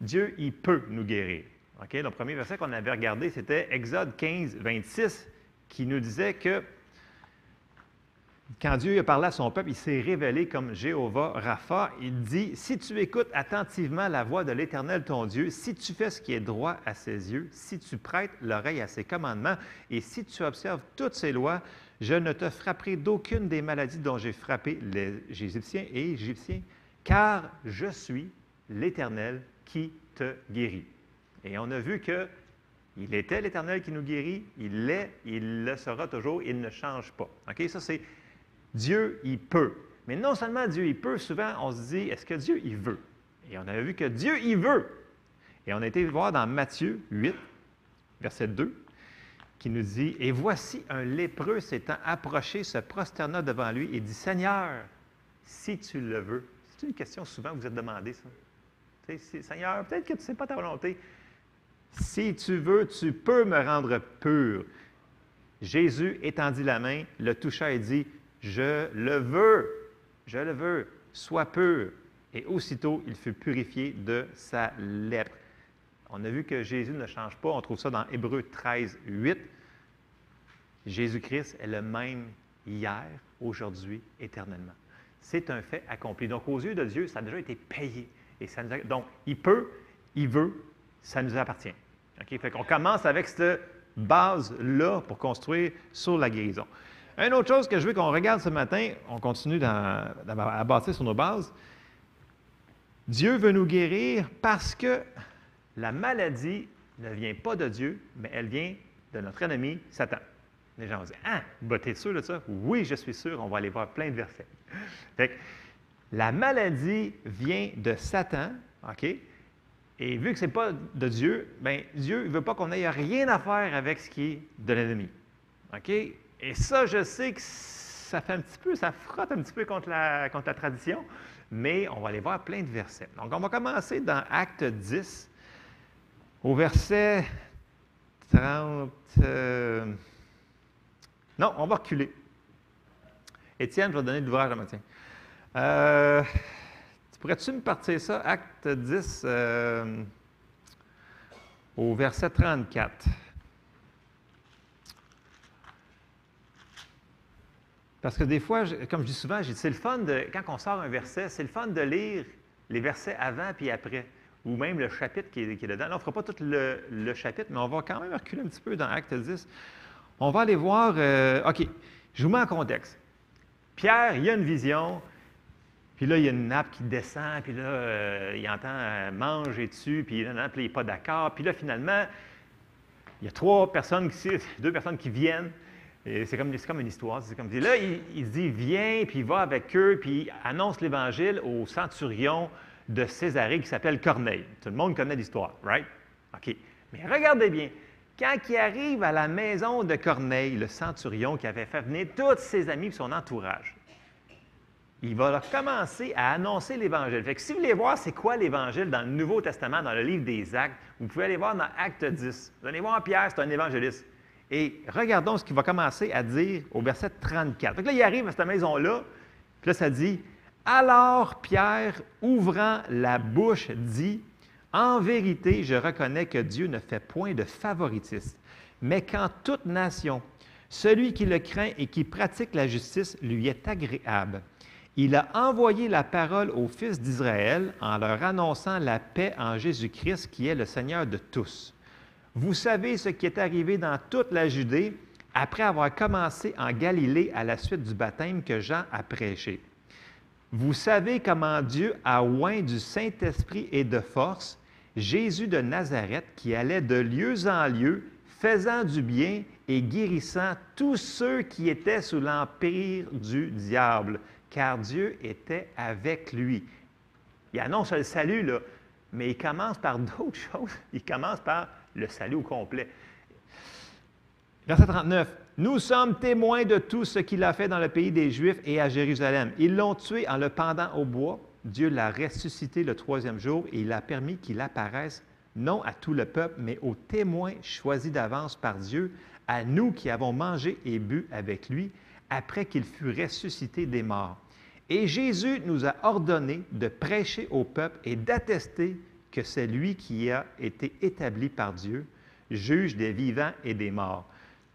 Dieu, il peut nous guérir. OK? Le premier verset qu'on avait regardé, c'était Exode 15, 26, qui nous disait que quand Dieu a parlé à son peuple, il s'est révélé comme Jéhovah Rapha. Il dit, « Si tu écoutes attentivement la voix de l'Éternel, ton Dieu, si tu fais ce qui est droit à ses yeux, si tu prêtes l'oreille à ses commandements, et si tu observes toutes ses lois, je ne te frapperai d'aucune des maladies dont j'ai frappé les Égyptiens et Égyptiens, car je suis l'Éternel qui te guérit. » Et on a vu qu'il était l'Éternel qui nous guérit, il l'est, il le sera toujours, il ne change pas. OK? Ça, c'est Dieu, il peut. Mais non seulement Dieu, il peut, souvent, on se dit, est-ce que Dieu, il veut? Et on avait vu que Dieu, il veut. Et on a été voir dans Matthieu 8, verset 2, qui nous dit, « Et voici un lépreux s'étant approché, se prosterna devant lui et dit, « Seigneur, si tu le veux. » C'est une question souvent que vous êtes demandé, ça. Seigneur, peut-être que tu ne sais pas ta volonté. Si tu veux, tu peux me rendre pur. Jésus étendit la main, le toucha et dit, je le veux, sois pur. Et aussitôt, il fut purifié de sa lèpre. On a vu que Jésus ne change pas, on trouve ça dans Hébreux 13, 8. Jésus-Christ est le même hier, aujourd'hui, éternellement. C'est un fait accompli. Donc, aux yeux de Dieu, ça a déjà été payé. Et ça nous a... Donc, il peut, il veut, ça nous appartient. Okay? Fait qu'on commence avec cette base-là pour construire sur la guérison. Une autre chose que je veux qu'on regarde ce matin, on continue à bâtir sur nos bases. Dieu veut nous guérir parce que la maladie ne vient pas de Dieu, mais elle vient de notre ennemi, Satan. Les gens vont dire, « Ah, t'es sûr de ça? » Oui, je suis sûr, on va aller voir plein de versets. Fait que, la maladie vient de Satan, OK? Et vu que ce n'est pas de Dieu, bien, Dieu ne veut pas qu'on ait rien à faire avec ce qui est de l'ennemi. OK? Et ça, je sais que ça fait un petit peu, ça frotte un petit peu contre la tradition, mais on va aller voir plein de versets. Donc, on va commencer dans Acte 10, au verset 30... Non, on va reculer. Étienne, je vais te donner l'ouvrage le matin. Pourrais-tu me partir ça, Acte 10, au verset 34? Parce que des fois, comme je dis souvent, c'est le fun quand on sort un verset, c'est le fun de lire les versets avant puis après, ou même le chapitre qui est dedans. Là, on ne fera pas tout le chapitre, mais on va quand même reculer un petit peu dans Acte 10. On va aller voir, OK, je vous mets en contexte. Pierre, il y a une vision, puis là, il y a une nappe qui descend, puis là, il entend manger dessus, puis là, il n'est pas d'accord. Puis là, finalement, il y a deux personnes qui viennent, et c'est comme une histoire. Là, il se dit, viens, puis il va avec eux, puis il annonce l'Évangile au centurion de Césarée qui s'appelle Corneille. Tout le monde connaît l'histoire, right? OK. Mais regardez bien, quand il arrive à la maison de Corneille, le centurion qui avait fait venir tous ses amis et son entourage, il va leur commencer à annoncer l'Évangile. Fait que si vous voulez voir c'est quoi l'Évangile dans le Nouveau Testament, dans le livre des Actes, vous pouvez aller voir dans Acte 10. Vous allez voir Pierre, c'est un évangéliste. Et regardons ce qu'il va commencer à dire au verset 34. Fait que là, il arrive à cette maison-là, puis là, ça dit « Alors Pierre, ouvrant la bouche, dit « En vérité, je reconnais que Dieu ne fait point de favoritisme, mais qu'en toute nation, celui qui le craint et qui pratique la justice lui est agréable. Il a envoyé la parole aux fils d'Israël en leur annonçant la paix en Jésus-Christ qui est le Seigneur de tous. Vous savez ce qui est arrivé dans toute la Judée après avoir commencé en Galilée à la suite du baptême que Jean a prêché. Vous savez comment Dieu a oint du Saint-Esprit et de force Jésus de Nazareth qui allait de lieu en lieu, faisant du bien et guérissant tous ceux qui étaient sous l'empire du diable, car Dieu était avec lui. » Il annonce le salut, là, mais il commence par d'autres choses. Il commence par le salut au complet. Verset 39. « Nous sommes témoins de tout ce qu'il a fait dans le pays des Juifs et à Jérusalem. Ils l'ont tué en le pendant au bois. Dieu l'a ressuscité le troisième jour et il a permis qu'il apparaisse non à tout le peuple, mais aux témoins choisis d'avance par Dieu, à nous qui avons mangé et bu avec lui, après qu'il fut ressuscité des morts. Et Jésus nous a ordonné de prêcher au peuple et d'attester que c'est lui qui a été établi par Dieu, juge des vivants et des morts.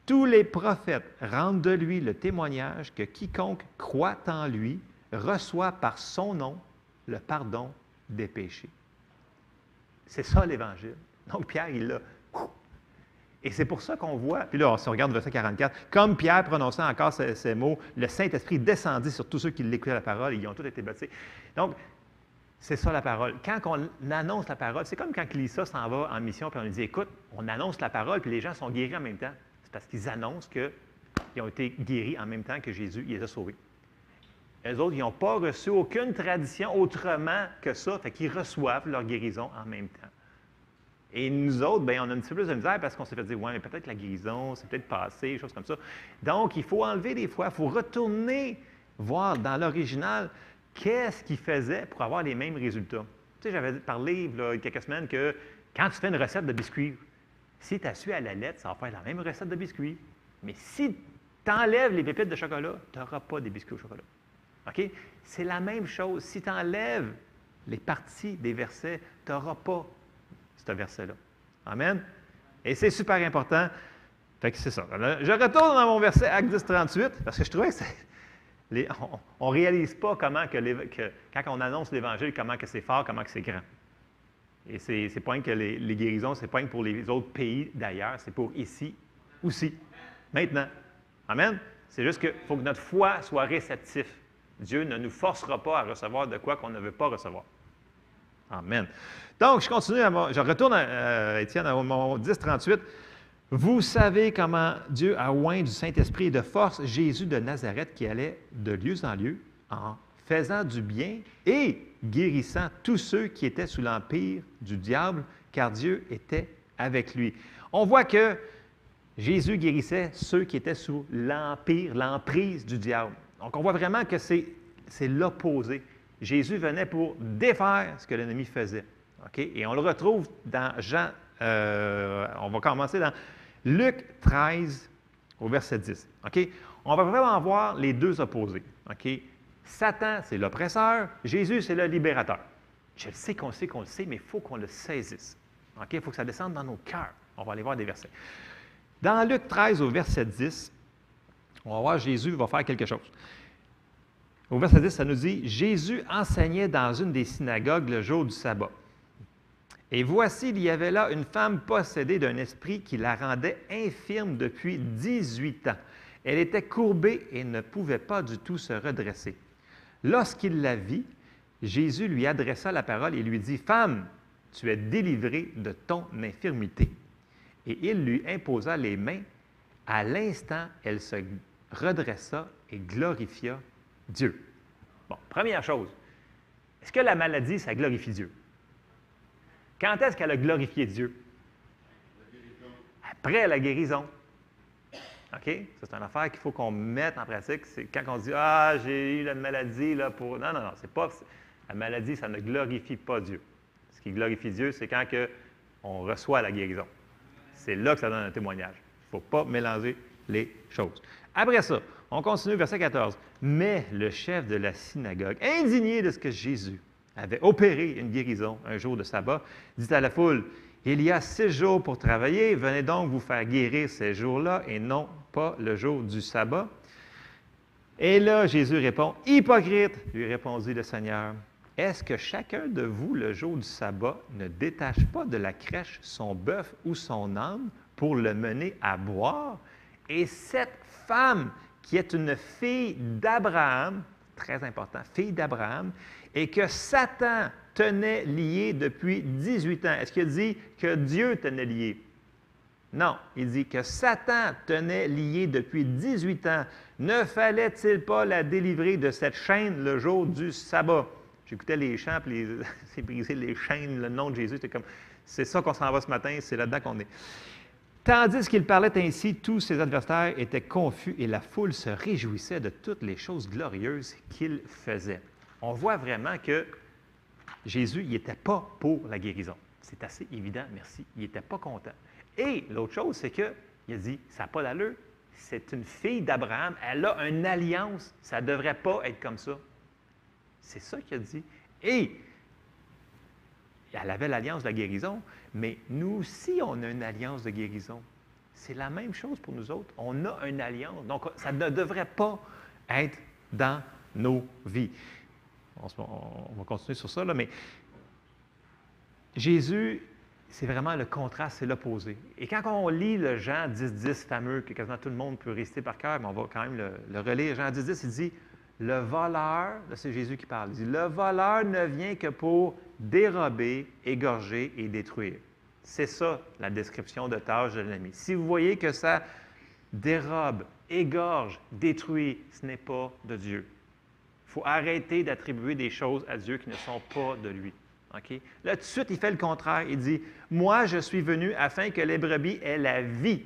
Tous les prophètes rendent de lui le témoignage que quiconque croit en lui reçoit par son nom le pardon des péchés. » C'est ça l'Évangile. Donc Pierre, il l'a. Et c'est pour ça qu'on voit, puis là, si on regarde le verset 44, comme Pierre prononçait encore ces mots, le Saint-Esprit descendit sur tous ceux qui l'écoutaient la parole et ils ont tous été baptisés. Donc, c'est ça la parole. Quand on annonce la parole, c'est comme quand Lisa s'en va en mission puis on lui dit, écoute, on annonce la parole puis les gens sont guéris en même temps. C'est parce qu'ils annoncent qu'ils ont été guéris en même temps que Jésus les a sauvés. Eux autres, ils n'ont pas reçu aucune tradition autrement que ça, fait qu'ils reçoivent leur guérison en même temps. Et nous autres, bien, on a un petit peu plus de misère parce qu'on s'est fait dire, ouais, mais peut-être la guérison, c'est peut-être passé, des choses comme ça. Donc, il faut enlever des fois, il faut retourner voir dans l'original qu'est-ce qu'il faisait pour avoir les mêmes résultats. Tu sais, j'avais parlé il y a quelques semaines que Quand tu fais une recette de biscuits, si tu as su à la lettre, ça va faire la même recette de biscuits. Mais si tu enlèves les pépites de chocolat, tu n'auras pas des biscuits au chocolat. OK? C'est la même chose. Si tu enlèves les parties des versets, tu n'auras pas ce verset-là. Amen? Et c'est super important. Fait que c'est ça. Je retourne dans mon verset Acte 10, 38, parce que je trouvais que on ne réalise pas comment quand on annonce l'Évangile, comment que c'est fort, comment que c'est grand. Et c'est pas que les guérisons, c'est pas pour les autres pays d'ailleurs, c'est pour ici aussi, maintenant. Amen? C'est juste qu'il faut que notre foi soit réceptive. Dieu ne nous forcera pas à recevoir de quoi qu'on ne veut pas recevoir. Amen. Donc, je continue, je retourne à Étienne, à mon 10, 38. Vous savez comment Dieu a oint du Saint-Esprit et de force Jésus de Nazareth qui allait de lieu en lieu en faisant du bien et guérissant tous ceux qui étaient sous l'empire du diable, car Dieu était avec lui. On voit que Jésus guérissait ceux qui étaient sous l'emprise du diable. Donc, on voit vraiment que c'est l'opposé. Jésus venait pour défaire ce que l'ennemi faisait. Okay? Et on le retrouve dans Jean, on va commencer dans Luc 13, au verset 10. Okay? On va vraiment voir les deux opposés. Okay? Satan, c'est l'oppresseur. Jésus, c'est le libérateur. Je sais qu'on le sait, mais il faut qu'on le saisisse. Okay? Il faut que ça descende dans nos cœurs. On va aller voir des versets. Dans Luc 13, au verset 10, on va voir Jésus va faire quelque chose. Au verset 10, ça nous dit « Jésus enseignait dans une des synagogues le jour du sabbat. Et voici, il y avait là une femme possédée d'un esprit qui la rendait infirme depuis 18 ans. Elle était courbée et ne pouvait pas du tout se redresser. Lorsqu'il la vit, Jésus lui adressa la parole et lui dit « Femme, tu es délivrée de ton infirmité. » Et il lui imposa les mains. À l'instant, elle se redressa et glorifia Dieu. Bon, première chose, est-ce que la maladie, ça glorifie Dieu? Quand est-ce qu'elle a glorifié Dieu? Après la guérison. OK? Ça, c'est une affaire qu'il faut qu'on mette en pratique. C'est quand on dit « Ah, j'ai eu la maladie là pour... » Non, c'est pas... La maladie, ça ne glorifie pas Dieu. Ce qui glorifie Dieu, c'est quand on reçoit la guérison. C'est là que ça donne un témoignage. Il ne faut pas mélanger les choses. Après ça, on continue, verset 14. Mais le chef de la synagogue, indigné de ce que Jésus avait opéré une guérison un jour de sabbat, dit à la foule, « Il y a 6 jours pour travailler, venez donc vous faire guérir ces jours-là et non pas le jour du sabbat. » Et là, Jésus répond, « Hypocrite, lui répondit le Seigneur, est-ce que chacun de vous, le jour du sabbat, ne détache pas de la crèche son bœuf ou son âne pour le mener à boire? Et cette femme, qui est une fille d'Abraham, très important, fille d'Abraham, et que Satan tenait liée depuis 18 ans. Est-ce qu'il dit que Dieu tenait liée? Non, il dit que Satan tenait liée depuis 18 ans. Ne fallait-il pas la délivrer de cette chaîne le jour du sabbat? J'écoutais les chants, puis c'est briser les chaînes, le nom de Jésus, c'est ça qu'on s'en va ce matin, c'est là-dedans qu'on est. Tandis qu'il parlait ainsi, tous ses adversaires étaient confus et la foule se réjouissait de toutes les choses glorieuses qu'il faisait. On voit vraiment que Jésus, il n'était pas pour la guérison. C'est assez évident, merci. Il n'était pas content. Et l'autre chose, c'est qu'il a dit, ça n'a pas d'allure, c'est une fille d'Abraham, elle a une alliance, ça ne devrait pas être comme ça. C'est ça qu'il a dit. Et elle avait l'alliance de la guérison, mais nous aussi, on a une alliance de guérison. C'est la même chose pour nous autres. On a une alliance. Donc, ça ne devrait pas être dans nos vies. On va continuer sur ça, là, mais Jésus, c'est vraiment le contraste, c'est l'opposé. Et quand on lit le Jean 10, fameux, que quasiment tout le monde peut réciter par cœur, mais on va quand même le relire. Jean 10, il dit, le voleur, là c'est Jésus qui parle, il dit, le voleur ne vient que pour dérober, égorger et détruire. C'est ça, la description de tâche de l'ennemi. Si vous voyez que ça dérobe, égorge, détruit, ce n'est pas de Dieu. Il faut arrêter d'attribuer des choses à Dieu qui ne sont pas de lui. Okay? Là, tout de suite, il fait le contraire. Il dit, « Moi, je suis venu afin que les brebis aient la vie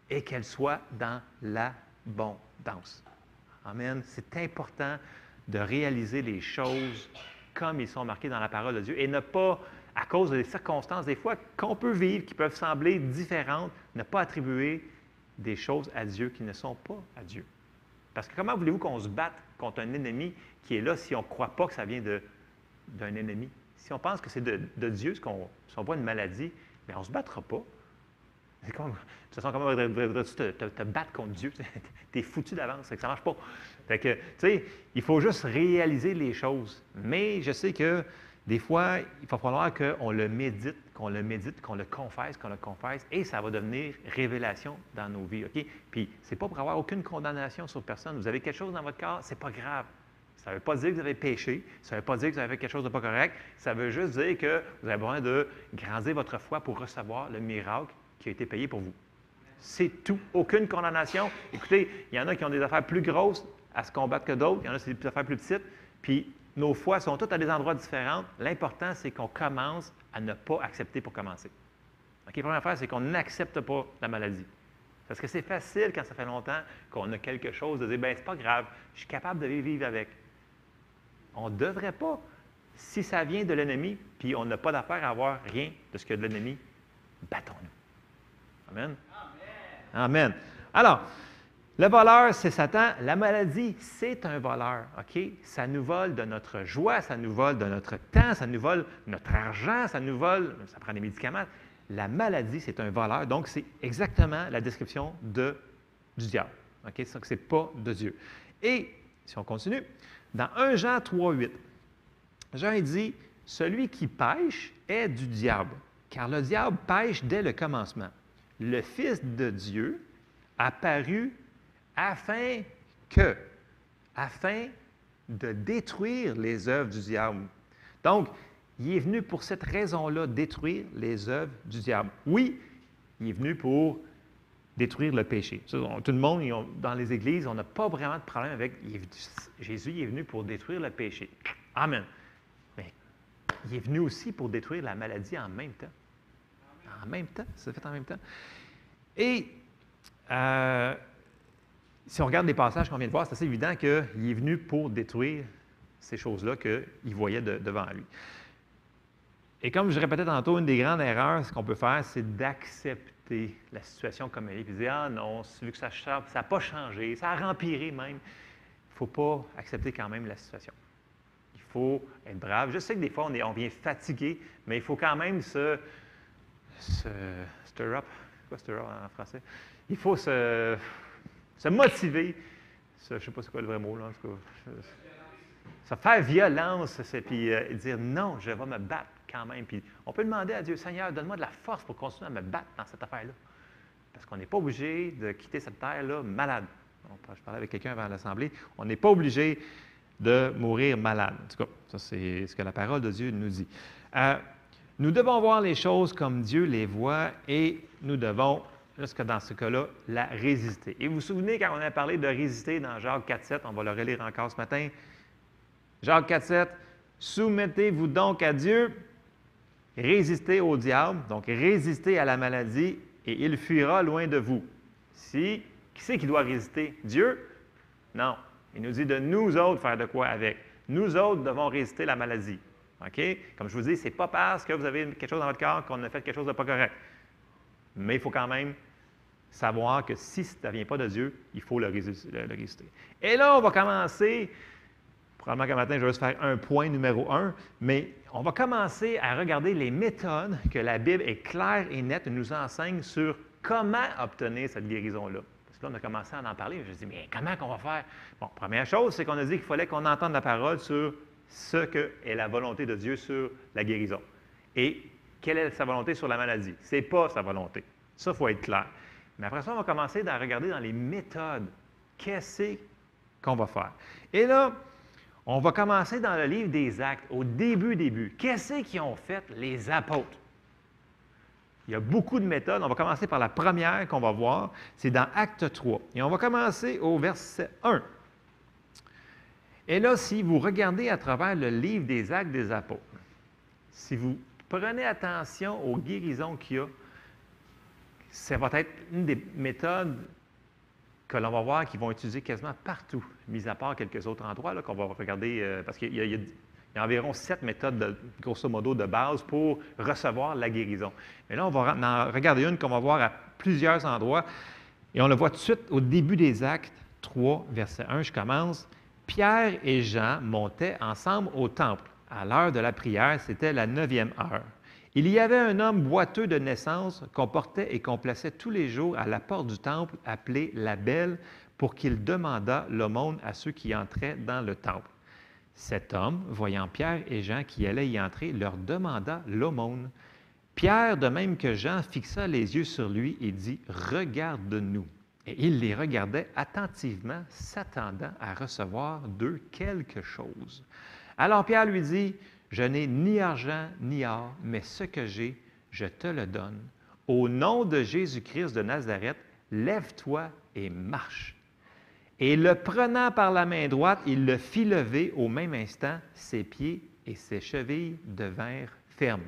et qu'elles soient dans l'abondance. » Amen. C'est important de réaliser les choses comme ils sont marqués dans la parole de Dieu et ne pas à cause des circonstances, des fois, qu'on peut vivre, qui peuvent sembler différentes, ne pas attribuer des choses à Dieu qui ne sont pas à Dieu. Parce que comment voulez-vous qu'on se batte contre un ennemi qui est là si on ne croit pas que ça vient d'un ennemi? Si on pense que c'est de Dieu, si on voit une maladie, bien, on ne se battra pas. C'est comme, de toute façon, comment voudrais-tu te battre contre Dieu? Tu es foutu d'avance, ça ne marche pas. Fait que, tu sais, il faut juste réaliser les choses. Mais je sais que des fois, il va falloir qu'on le médite, qu'on le confesse, et ça va devenir révélation dans nos vies, OK? Puis, ce n'est pas pour avoir aucune condamnation sur personne. Vous avez quelque chose dans votre corps, ce n'est pas grave. Ça ne veut pas dire que vous avez péché, ça ne veut pas dire que vous avez fait quelque chose de pas correct, ça veut juste dire que vous avez besoin de grandir votre foi pour recevoir le miracle qui a été payé pour vous. C'est tout. Aucune condamnation. Écoutez, il y en a qui ont des affaires plus grosses à se combattre que d'autres, il y en a qui ont des affaires plus petites, puis nos foi sont toutes à des endroits différents. L'important, c'est qu'on commence à ne pas accepter pour commencer. OK? La première affaire, c'est qu'on n'accepte pas la maladie. Parce que c'est facile quand ça fait longtemps qu'on a quelque chose de dire, bien, c'est pas grave, je suis capable de vivre avec. On ne devrait pas. Si ça vient de l'ennemi, puis on n'a pas d'affaire à avoir rien de ce que de l'ennemi, battons-nous. Amen. Amen. Alors, le voleur, c'est Satan. La maladie, c'est un voleur. OK? Ça nous vole de notre joie, ça nous vole de notre temps, ça nous vole notre argent, ça nous vole, ça prend des médicaments. La maladie, c'est un voleur. Donc, c'est exactement la description du diable. OK? Ce n'est pas de Dieu. Et, si on continue, dans 1 Jean 3,8, Jean dit « Celui qui pêche est du diable, car le diable pêche dès le commencement. Le Fils de Dieu apparut afin de détruire les œuvres du diable. » Donc, il est venu pour cette raison-là, détruire les œuvres du diable. Oui, il est venu pour détruire le péché. Ça, tout le monde, dans les églises, on n'a pas vraiment de problème avec Jésus, il est venu pour détruire le péché. Amen. Mais il est venu aussi pour détruire la maladie en même temps. En même temps, ça fait en même temps. Et si on regarde les passages qu'on vient de voir, c'est assez évident qu'il est venu pour détruire ces choses-là qu'il voyait devant lui. Et comme je répétais tantôt, une des grandes erreurs, ce qu'on peut faire, c'est d'accepter la situation comme elle est, puis dire « Ah non, vu que ça n'a pas changé, ça a empiré même. » Il ne faut pas accepter quand même la situation. Il faut être brave. Je sais que des fois, on vient fatigué, mais il faut quand même se stir up. Quoi stir up en français? Il faut se motiver. Je ne sais pas c'est quoi le vrai mot, là, en tout cas. Se faire violence, puis dire non, je vais me battre quand même. Puis on peut demander à Dieu, Seigneur, donne-moi de la force pour continuer à me battre dans cette affaire-là. Parce qu'on n'est pas obligé de quitter cette terre-là malade. Je parlais avec quelqu'un avant l'Assemblée. On n'est pas obligé de mourir malade. En tout cas, ça, c'est ce que la parole de Dieu nous dit. Nous devons voir les choses comme Dieu les voit et nous devons, jusque dans ce cas-là, la résister. Et vous vous souvenez, quand on a parlé de résister dans Jacques 4,7, on va le relire encore ce matin, Jacques 4,7, « Soumettez-vous donc à Dieu, résistez au diable, donc résistez à la maladie, et il fuira loin de vous. » Qui c'est qui doit résister? Dieu? Non. Il nous dit de nous autres faire de quoi avec. Nous autres devons résister à la maladie. OK? Comme je vous dis, ce n'est pas parce que vous avez quelque chose dans votre corps qu'on a fait quelque chose de pas correct. Mais il faut quand même savoir que si ça ne vient pas de Dieu, il faut le résister. Et là, on va commencer. Probablement qu'un matin, je vais juste faire un point numéro 1, mais on va commencer à regarder les méthodes que la Bible est claire et nette et nous enseigne sur comment obtenir cette guérison-là. Parce que là, on a commencé à en parler, je me dis, mais comment qu'on va faire? Bon, première chose, c'est qu'on a dit qu'il fallait qu'on entende la parole sur ce qu'est la volonté de Dieu sur la guérison. Et quelle est sa volonté sur la maladie? Ce n'est pas sa volonté. Ça, il faut être clair. Mais après ça, on va commencer à regarder dans les méthodes. Qu'est-ce qu'on va faire? Et là, on va commencer dans le livre des Actes, au début. Qu'est-ce qu'ils ont fait les apôtres? Il y a beaucoup de méthodes. On va commencer par la première qu'on va voir. C'est dans Acte 3. Et on va commencer au verset 1. Et là, si vous regardez à travers le livre des Actes des apôtres, si vous prenez attention aux guérisons qu'il y a, ça va être une des méthodes que l'on va voir qu'ils vont utiliser quasiment partout, mis à part quelques autres endroits là, qu'on va regarder, parce qu'il y Il y a environ 7 méthodes, grosso modo, de base pour recevoir la guérison. Mais là, on va en regarder une qu'on va voir à plusieurs endroits. Et on le voit tout de suite au début des Actes 3, verset 1, je commence. Pierre et Jean montaient ensemble au temple. À l'heure de la prière, c'était la 9e heure. Il y avait un homme boiteux de naissance qu'on portait et qu'on plaçait tous les jours à la porte du temple, appelé la Belle, pour qu'il demandât l'aumône à ceux qui entraient dans le temple. Cet homme, voyant Pierre et Jean qui allaient y entrer, leur demanda l'aumône. Pierre, de même que Jean, fixa les yeux sur lui et dit « Regarde-nous ». Et il les regardait attentivement, s'attendant à recevoir d'eux quelque chose. Alors Pierre lui dit « Je n'ai ni argent ni or, mais ce que j'ai, je te le donne. Au nom de Jésus-Christ de Nazareth, lève-toi et marche. » Et le prenant par la main droite, il le fit lever au même instant, ses pieds et ses chevilles devinrent fermes.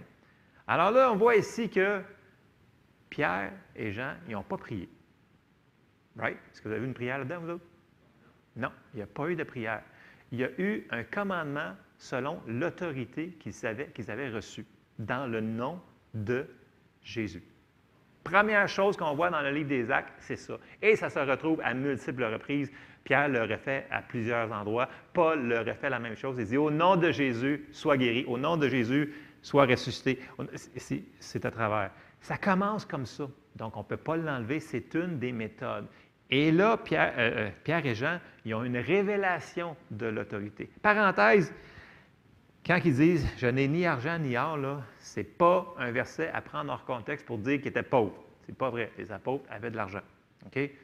Alors là, on voit ici que Pierre et Jean, ils n'ont pas prié. Right? Est-ce que vous avez vu une prière là-dedans, vous autres? Non, il n'y a pas eu de prière. Il y a eu un commandement selon l'autorité qu'ils avaient reçue, dans le nom de Jésus. Première chose qu'on voit dans le livre des Actes, c'est ça. Et ça se retrouve à multiples reprises. Pierre le refait à plusieurs endroits. Paul le refait la même chose. Il dit, au nom de Jésus, sois guéri. Au nom de Jésus, sois ressuscité. C'est à travers. Ça commence comme ça. Donc, on ne peut pas l'enlever. C'est une des méthodes. Et là, Pierre et Jean, ils ont une révélation de l'autorité. Parenthèse, quand ils disent « Je n'ai ni argent ni or », ce n'est pas un verset à prendre hors contexte pour dire qu'ils étaient pauvres. Ce n'est pas vrai. Les apôtres avaient de l'argent. OK? Fait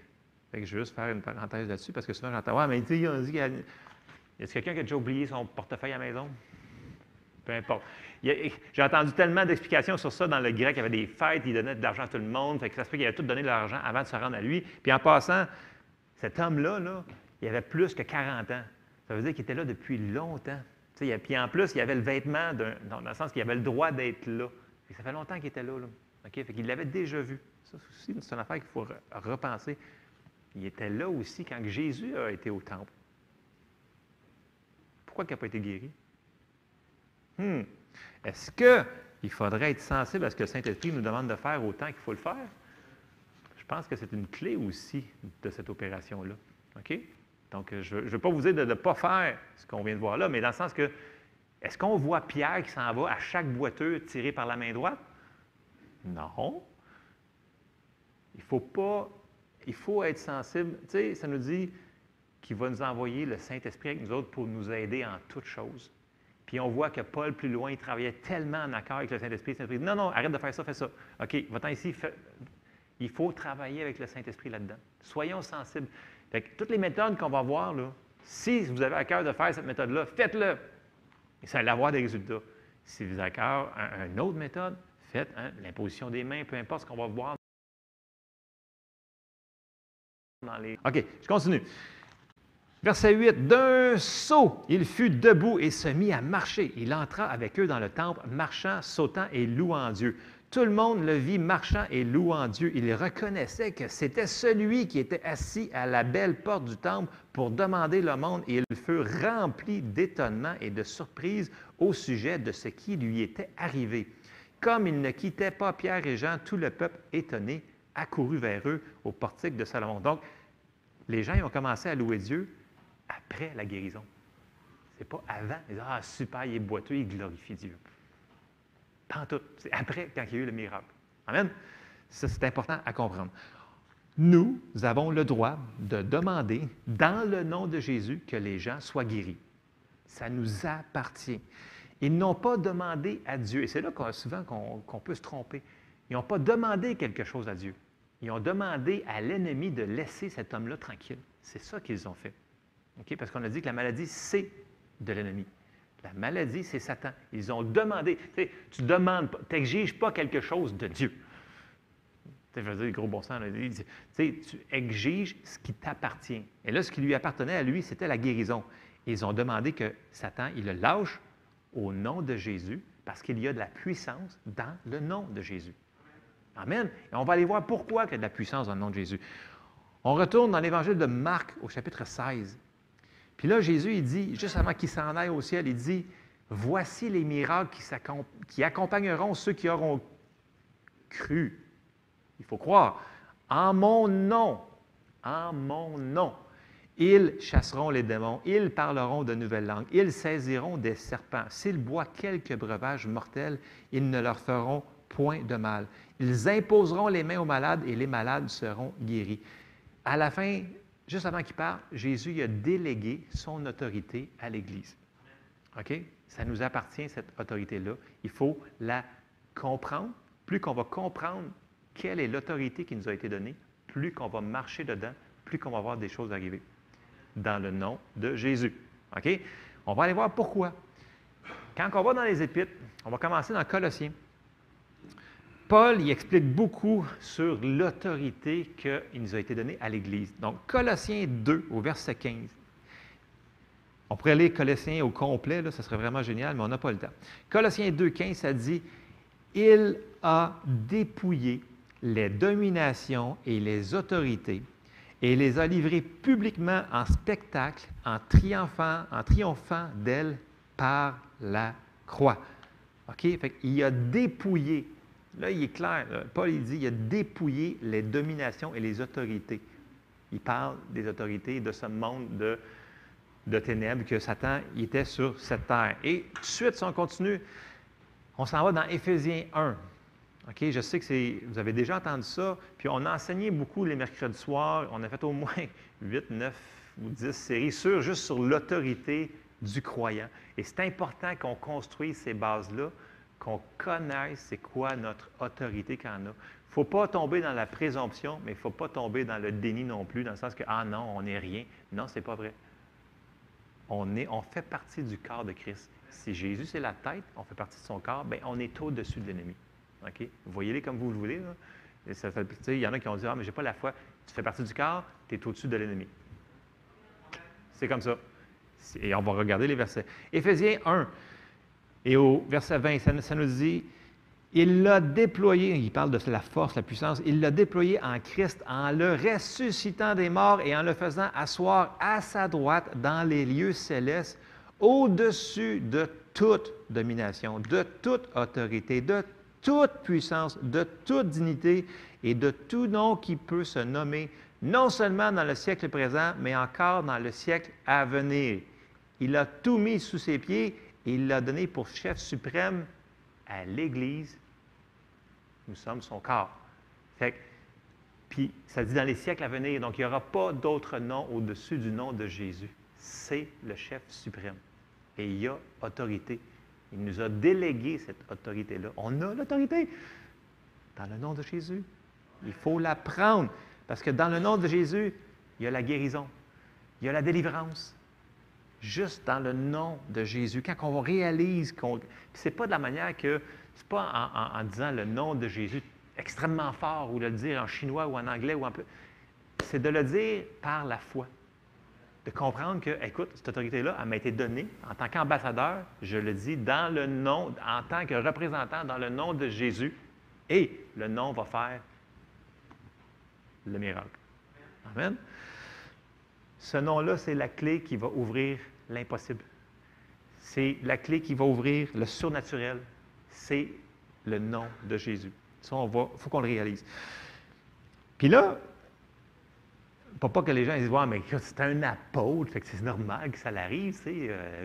que je vais juste faire une parenthèse là-dessus parce que souvent j'entends « Ouais, mais on dit qu'il y a quelqu'un qui a déjà oublié son portefeuille à la maison? » Peu importe. J'ai entendu tellement d'explications sur ça dans le grec. Il y avait des fêtes, il donnait de l'argent à tout le monde. Fait que ça se peut qu'il avait tout donné de l'argent avant de se rendre à lui. Puis en passant, cet homme-là, il avait plus que 40 ans. Ça veut dire qu'il était là depuis longtemps. Puis en plus, il avait le vêtement, dans le sens qu'il avait le droit d'être là. Et ça fait longtemps qu'il était là. OK? Fait qu'il l'avait déjà vu. Ça aussi, c'est une affaire qu'il faut repenser. Il était là aussi quand Jésus a été au temple. Pourquoi il n'a pas été guéri? Est-ce qu'il faudrait être sensible à ce que le Saint-Esprit nous demande de faire autant qu'il faut le faire? Je pense que c'est une clé aussi de cette opération-là. OK? Donc, je ne veux pas vous dire de ne pas faire ce qu'on vient de voir là, mais dans le sens que, est-ce qu'on voit Pierre qui s'en va à chaque boiteux tiré par la main droite? Non. Il faut être sensible. Tu sais, ça nous dit qu'il va nous envoyer le Saint-Esprit avec nous autres pour nous aider en toutes choses. Puis on voit que Paul, plus loin, il travaillait tellement en accord avec le Saint-Esprit. Le Saint-Esprit dit, non, arrête de faire ça, fais ça. OK, va-t'en ici. Il faut travailler avec le Saint-Esprit là-dedans. Soyons sensibles. Fait que toutes les méthodes qu'on va voir, là, si vous avez à cœur de faire cette méthode-là, faites-le. Et ça va avoir des résultats. Si vous avez à cœur une autre méthode, faites l'imposition des mains, peu importe ce qu'on va voir dans les... OK, je continue. Verset 8, « D'un saut, il fut debout et se mit à marcher. Il entra avec eux dans le temple, marchant, sautant et louant Dieu. Tout le monde le vit marchant et louant Dieu. Il reconnaissait que c'était celui qui était assis à la belle porte du temple pour demander l'aumône, et il fut rempli d'étonnement et de surprise au sujet de ce qui lui était arrivé. Comme il ne quittait pas Pierre et Jean, tout le peuple étonné accourut vers eux au portique de Salomon. » Donc, les gens ils ont commencé à louer Dieu après la guérison. Ce n'est pas avant. Ils disent « Ah, super, il est boiteux, il glorifie Dieu. » Pas en tout. C'est après, quand il y a eu le miracle. Amen? Ça, c'est important à comprendre. Nous avons le droit de demander, dans le nom de Jésus, que les gens soient guéris. Ça nous appartient. Ils n'ont pas demandé à Dieu, et c'est là souvent qu'on peut se tromper. Ils n'ont pas demandé quelque chose à Dieu. Ils ont demandé à l'ennemi de laisser cet homme-là tranquille. C'est ça qu'ils ont fait. Okay? Parce qu'on a dit que la maladie, c'est de l'ennemi. La maladie, c'est Satan. Ils ont demandé. Tu demandes pas, tu n'exiges pas quelque chose de Dieu. Je veux dire, gros bon sens, tu exiges ce qui t'appartient. Et là, ce qui lui appartenait à lui, c'était la guérison. Et ils ont demandé que Satan, il le lâche au nom de Jésus, parce qu'il y a de la puissance dans le nom de Jésus. Amen. Et on va aller voir pourquoi il y a de la puissance dans le nom de Jésus. On retourne dans l'Évangile de Marc, au chapitre 16. Puis là, Jésus, il dit, juste avant qu'il s'en aille au ciel, il dit, « Voici les miracles qui accompagneront ceux qui auront cru. Il faut croire. En mon nom, ils chasseront les démons, ils parleront de nouvelles langues, ils saisiront des serpents. S'ils boivent quelques breuvages mortels, ils ne leur feront point de mal. Ils imposeront les mains aux malades et les malades seront guéris. À la fin, juste avant qu'il parte, Jésus a délégué son autorité à l'Église. OK? Ça nous appartient, cette autorité-là. Il faut la comprendre. Plus qu'on va comprendre quelle est l'autorité qui nous a été donnée, plus qu'on va marcher dedans, plus qu'on va voir des choses arriver. Dans le nom de Jésus. OK? On va aller voir pourquoi. Quand on va dans les Épîtres, on va commencer dans Colossiens. Paul, il explique beaucoup sur l'autorité qui nous a été donnée à l'Église. Donc, Colossiens 2, au verset 15. On pourrait lire Colossiens au complet, là, ça serait vraiment génial, mais on n'a pas le temps. Colossiens 2, 15, ça dit « Il a dépouillé les dominations et les autorités et les a livrées publiquement en spectacle, en triomphant d'elles par la croix. » OK? Fait qu'il a dépouillé. Là, il est clair. Là, Paul, il dit, il a dépouillé les dominations et les autorités. Il parle des autorités de ce monde de ténèbres que Satan il était sur cette terre. Et tout de suite, si on continue, on s'en va dans Éphésiens 1. OK? Je sais que vous avez déjà entendu ça, puis on a enseigné beaucoup les mercredis soirs. On a fait au moins 8, 9 ou 10 séries juste sur l'autorité du croyant. Et c'est important qu'on construise ces bases-là, qu'on connaisse c'est quoi notre autorité qu'on a. Il ne faut pas tomber dans la présomption, mais il ne faut pas tomber dans le déni non plus, dans le sens que « Ah non, on n'est rien ». Non, ce n'est pas vrai. On fait partie du corps de Christ. Si Jésus, c'est la tête, on fait partie de son corps, bien, on est au-dessus de l'ennemi. OK? Voyez-les comme vous le voulez. Là. Il y en a qui ont dit « Ah, mais je n'ai pas la foi. » Tu fais partie du corps, tu es au-dessus de l'ennemi. C'est comme ça. Et on va regarder les versets. Éphésiens 1. Et au verset 20, ça nous dit, il l'a déployé, il parle de la force, la puissance, il l'a déployé en Christ en le ressuscitant des morts et en le faisant asseoir à sa droite dans les lieux célestes, au-dessus de toute domination, de toute autorité, de toute puissance, de toute dignité et de tout nom qui peut se nommer, non seulement dans le siècle présent, mais encore dans le siècle à venir. Il a tout mis sous ses pieds et il l'a donné pour chef suprême à l'Église. Nous sommes son corps. Puis, ça dit dans les siècles à venir, donc il n'y aura pas d'autre nom au-dessus du nom de Jésus. C'est le chef suprême. Et il y a autorité. Il nous a délégué cette autorité-là. On a l'autorité dans le nom de Jésus. Il faut la prendre. Parce que dans le nom de Jésus, il y a la guérison. Il y a la délivrance. Juste dans le nom de Jésus. Quand on réalise qu'on... Ce n'est pas de la manière que... Ce n'est pas en disant le nom de Jésus extrêmement fort ou de le dire en chinois ou en anglais ou en peu. C'est de le dire par la foi. De comprendre que, écoute, cette autorité-là, elle m'a été donnée en tant qu'ambassadeur, je le dis dans le nom, en tant que représentant dans le nom de Jésus, et le nom va faire le miracle. Amen. Ce nom-là, c'est la clé qui va ouvrir l'impossible. C'est la clé qui va ouvrir le surnaturel. C'est le nom de Jésus. Ça, il faut qu'on le réalise. Puis là, pas que les gens disent « Ouais, mais c'est un apôtre, fait que c'est normal que ça l'arrive.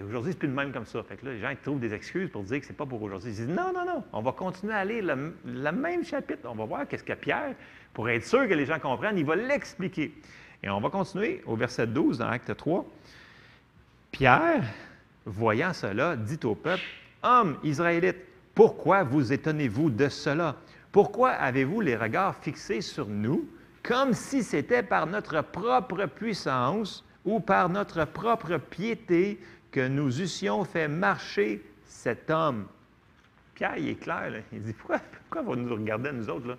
Aujourd'hui, c'est plus de même comme ça. » Fait que là, les gens ils trouvent des excuses pour dire que c'est pas pour aujourd'hui. Ils disent « Non, non, non, on va continuer à lire le même chapitre. On va voir qu'est-ce que Pierre, pour être sûr que les gens comprennent, il va l'expliquer. » Et on va continuer au verset 12 dans Acte 3. Pierre, voyant cela, dit au peuple, « Hommes israélites, pourquoi vous étonnez-vous de cela? Pourquoi avez-vous les regards fixés sur nous, comme si c'était par notre propre puissance ou par notre propre piété que nous eussions fait marcher cet homme? » Pierre, il est clair, là. Il dit, pourquoi vous nous regardez, nous autres, là?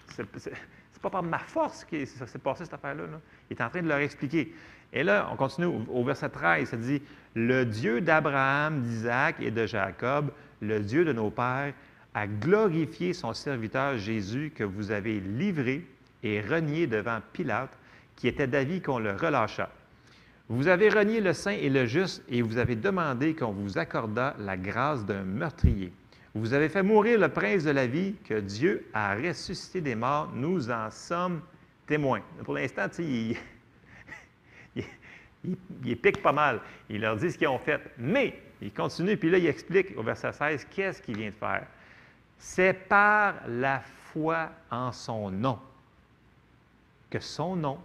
C'est pas par ma force que ça s'est passé, cette affaire-là. Là. Il est en train de leur expliquer. Et là, on continue au verset 13, ça dit, « Le Dieu d'Abraham, d'Isaac et de Jacob, le Dieu de nos pères, a glorifié son serviteur Jésus que vous avez livré et renié devant Pilate, qui était d'avis qu'on le relâchât. Vous avez renié le saint et le juste, et vous avez demandé qu'on vous accordât la grâce d'un meurtrier. Vous avez fait mourir le prince de la vie que Dieu a ressuscité des morts. Nous en sommes témoins. Pour l'instant, il pique pas mal. Il leur dit ce qu'ils ont fait. Mais, il continue, puis là, il explique au verset 16, qu'est-ce qu'il vient de faire? C'est par la foi en son nom que son nom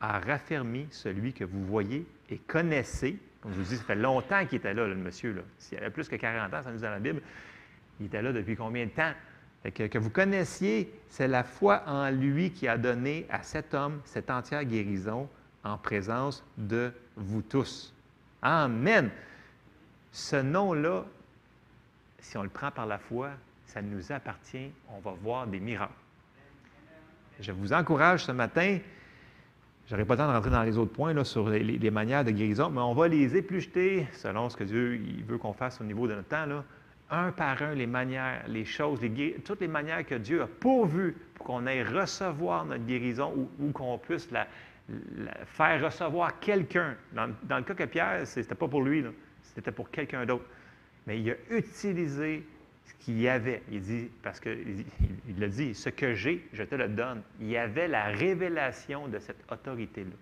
a raffermi celui que vous voyez et connaissez. Comme je vous dis, ça fait longtemps qu'il était là, le monsieur. Là. S'il y avait plus que 40 ans, ça nous dit dans la Bible, il était là depuis combien de temps? Fait que vous connaissiez, c'est la foi en lui qui a donné à cet homme cette entière guérison en présence de vous tous. Amen. Ce nom-là, si on le prend par la foi, ça nous appartient, on va voir des miracles. Je vous encourage ce matin, je n'aurai pas le temps de rentrer dans les autres points là, sur les manières de guérison, mais on va les éplucher selon ce que Dieu il veut qu'on fasse au niveau de notre temps, là, un par un, les manières, les choses, toutes les manières que Dieu a pourvues pour qu'on aille recevoir notre guérison ou qu'on puisse faire recevoir quelqu'un. Dans le cas que Pierre, ce n'était pas pour lui, c'était pour quelqu'un d'autre. Mais il a utilisé ce qu'il y avait. Il dit, parce qu'il l'a dit, ce que j'ai, je te le donne. Il y avait la révélation de cette autorité-là.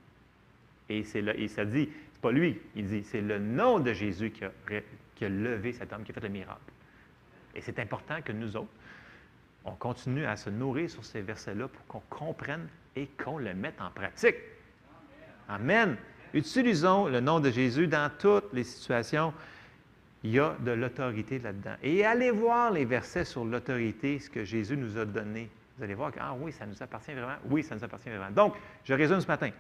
Et ça dit, c'est pas lui, il dit, c'est le nom de Jésus qui a levé cet homme, qui a fait le miracle. Et c'est important que nous autres, on continue à se nourrir sur ces versets-là pour qu'on comprenne et qu'on le mette en pratique. Amen. Utilisons le nom de Jésus dans toutes les situations. Il y a de l'autorité là-dedans. Et allez voir les versets sur l'autorité, ce que Jésus nous a donné. Vous allez voir que, ah oui, ça nous appartient vraiment. Oui, ça nous appartient vraiment. Donc, je résume ce matin.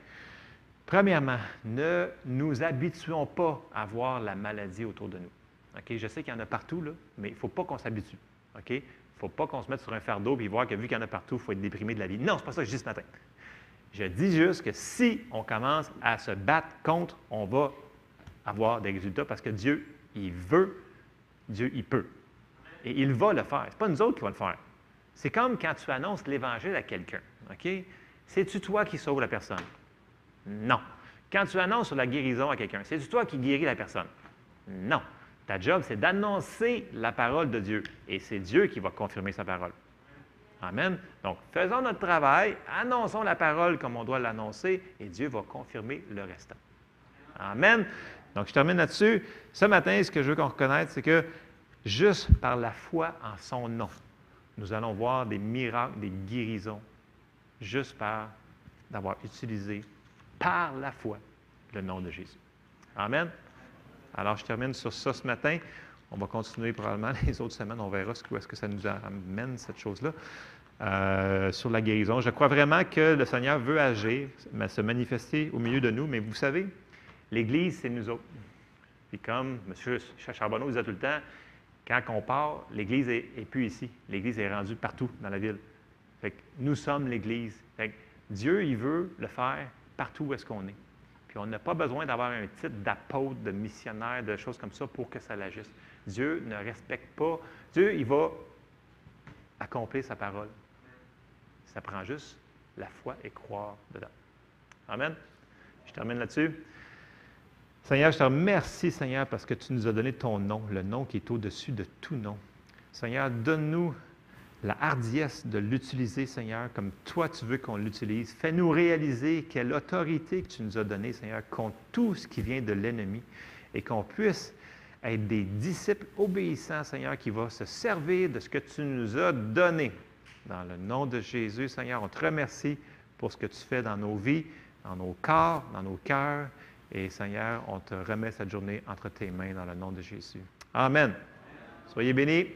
Premièrement, ne nous habituons pas à voir la maladie autour de nous. Okay? Je sais qu'il y en a partout, là, mais il ne faut pas qu'on s'habitue. Okay? Il ne faut pas qu'on se mette sur un fardeau et voir que vu qu'il y en a partout, il faut être déprimé de la vie. Non, ce n'est pas ça que je dis ce matin. Je dis juste que si on commence à se battre contre, on va avoir des résultats parce que Dieu, il veut, Dieu, il peut. Et il va le faire. Ce n'est pas nous autres qui va le faire. C'est comme quand tu annonces l'Évangile à quelqu'un. Okay? C'est-tu toi qui sauves la personne? Non. Quand tu annonces sur la guérison à quelqu'un, c'est-tu toi qui guéris la personne? Non. Ta job, c'est d'annoncer la parole de Dieu. Et c'est Dieu qui va confirmer sa parole. Amen. Donc, faisons notre travail, annonçons la parole comme on doit l'annoncer, et Dieu va confirmer le restant. Amen. Donc, je termine là-dessus. Ce matin, ce que je veux qu'on reconnaisse, c'est que juste par la foi en son nom, nous allons voir des miracles, des guérisons, juste par d'avoir utilisé par la foi le nom de Jésus. Amen. Alors, je termine sur ça ce matin. On va continuer probablement les autres semaines. On verra où est-ce que ça nous amène, cette chose-là, sur la guérison. Je crois vraiment que le Seigneur veut agir, se manifester au milieu de nous. Mais vous savez, l'Église, c'est nous autres. Puis comme M. Charbonneau disait tout le temps, quand on part, l'Église n'est plus ici. L'Église est rendue partout dans la ville. Fait que nous sommes l'Église. Fait que Dieu, il veut le faire partout où est-ce qu'on est. Puis on n'a pas besoin d'avoir un titre d'apôtre, de missionnaire, de choses comme ça pour que ça l'agisse. Dieu ne respecte pas. Dieu, il va accomplir sa parole. Ça prend juste la foi et croire dedans. Amen. Je termine là-dessus. Seigneur, je te remercie, Seigneur, parce que tu nous as donné ton nom, le nom qui est au-dessus de tout nom. Seigneur, donne-nous la hardiesse de l'utiliser, Seigneur, comme toi tu veux qu'on l'utilise. Fais-nous réaliser quelle autorité que tu nous as donnée, Seigneur, contre tout ce qui vient de l'ennemi et qu'on puisse être des disciples obéissants, Seigneur, qui vont se servir de ce que tu nous as donné. Dans le nom de Jésus, Seigneur, on te remercie pour ce que tu fais dans nos vies, dans nos corps, dans nos cœurs. Et Seigneur, on te remet cette journée entre tes mains dans le nom de Jésus. Amen. Soyez bénis.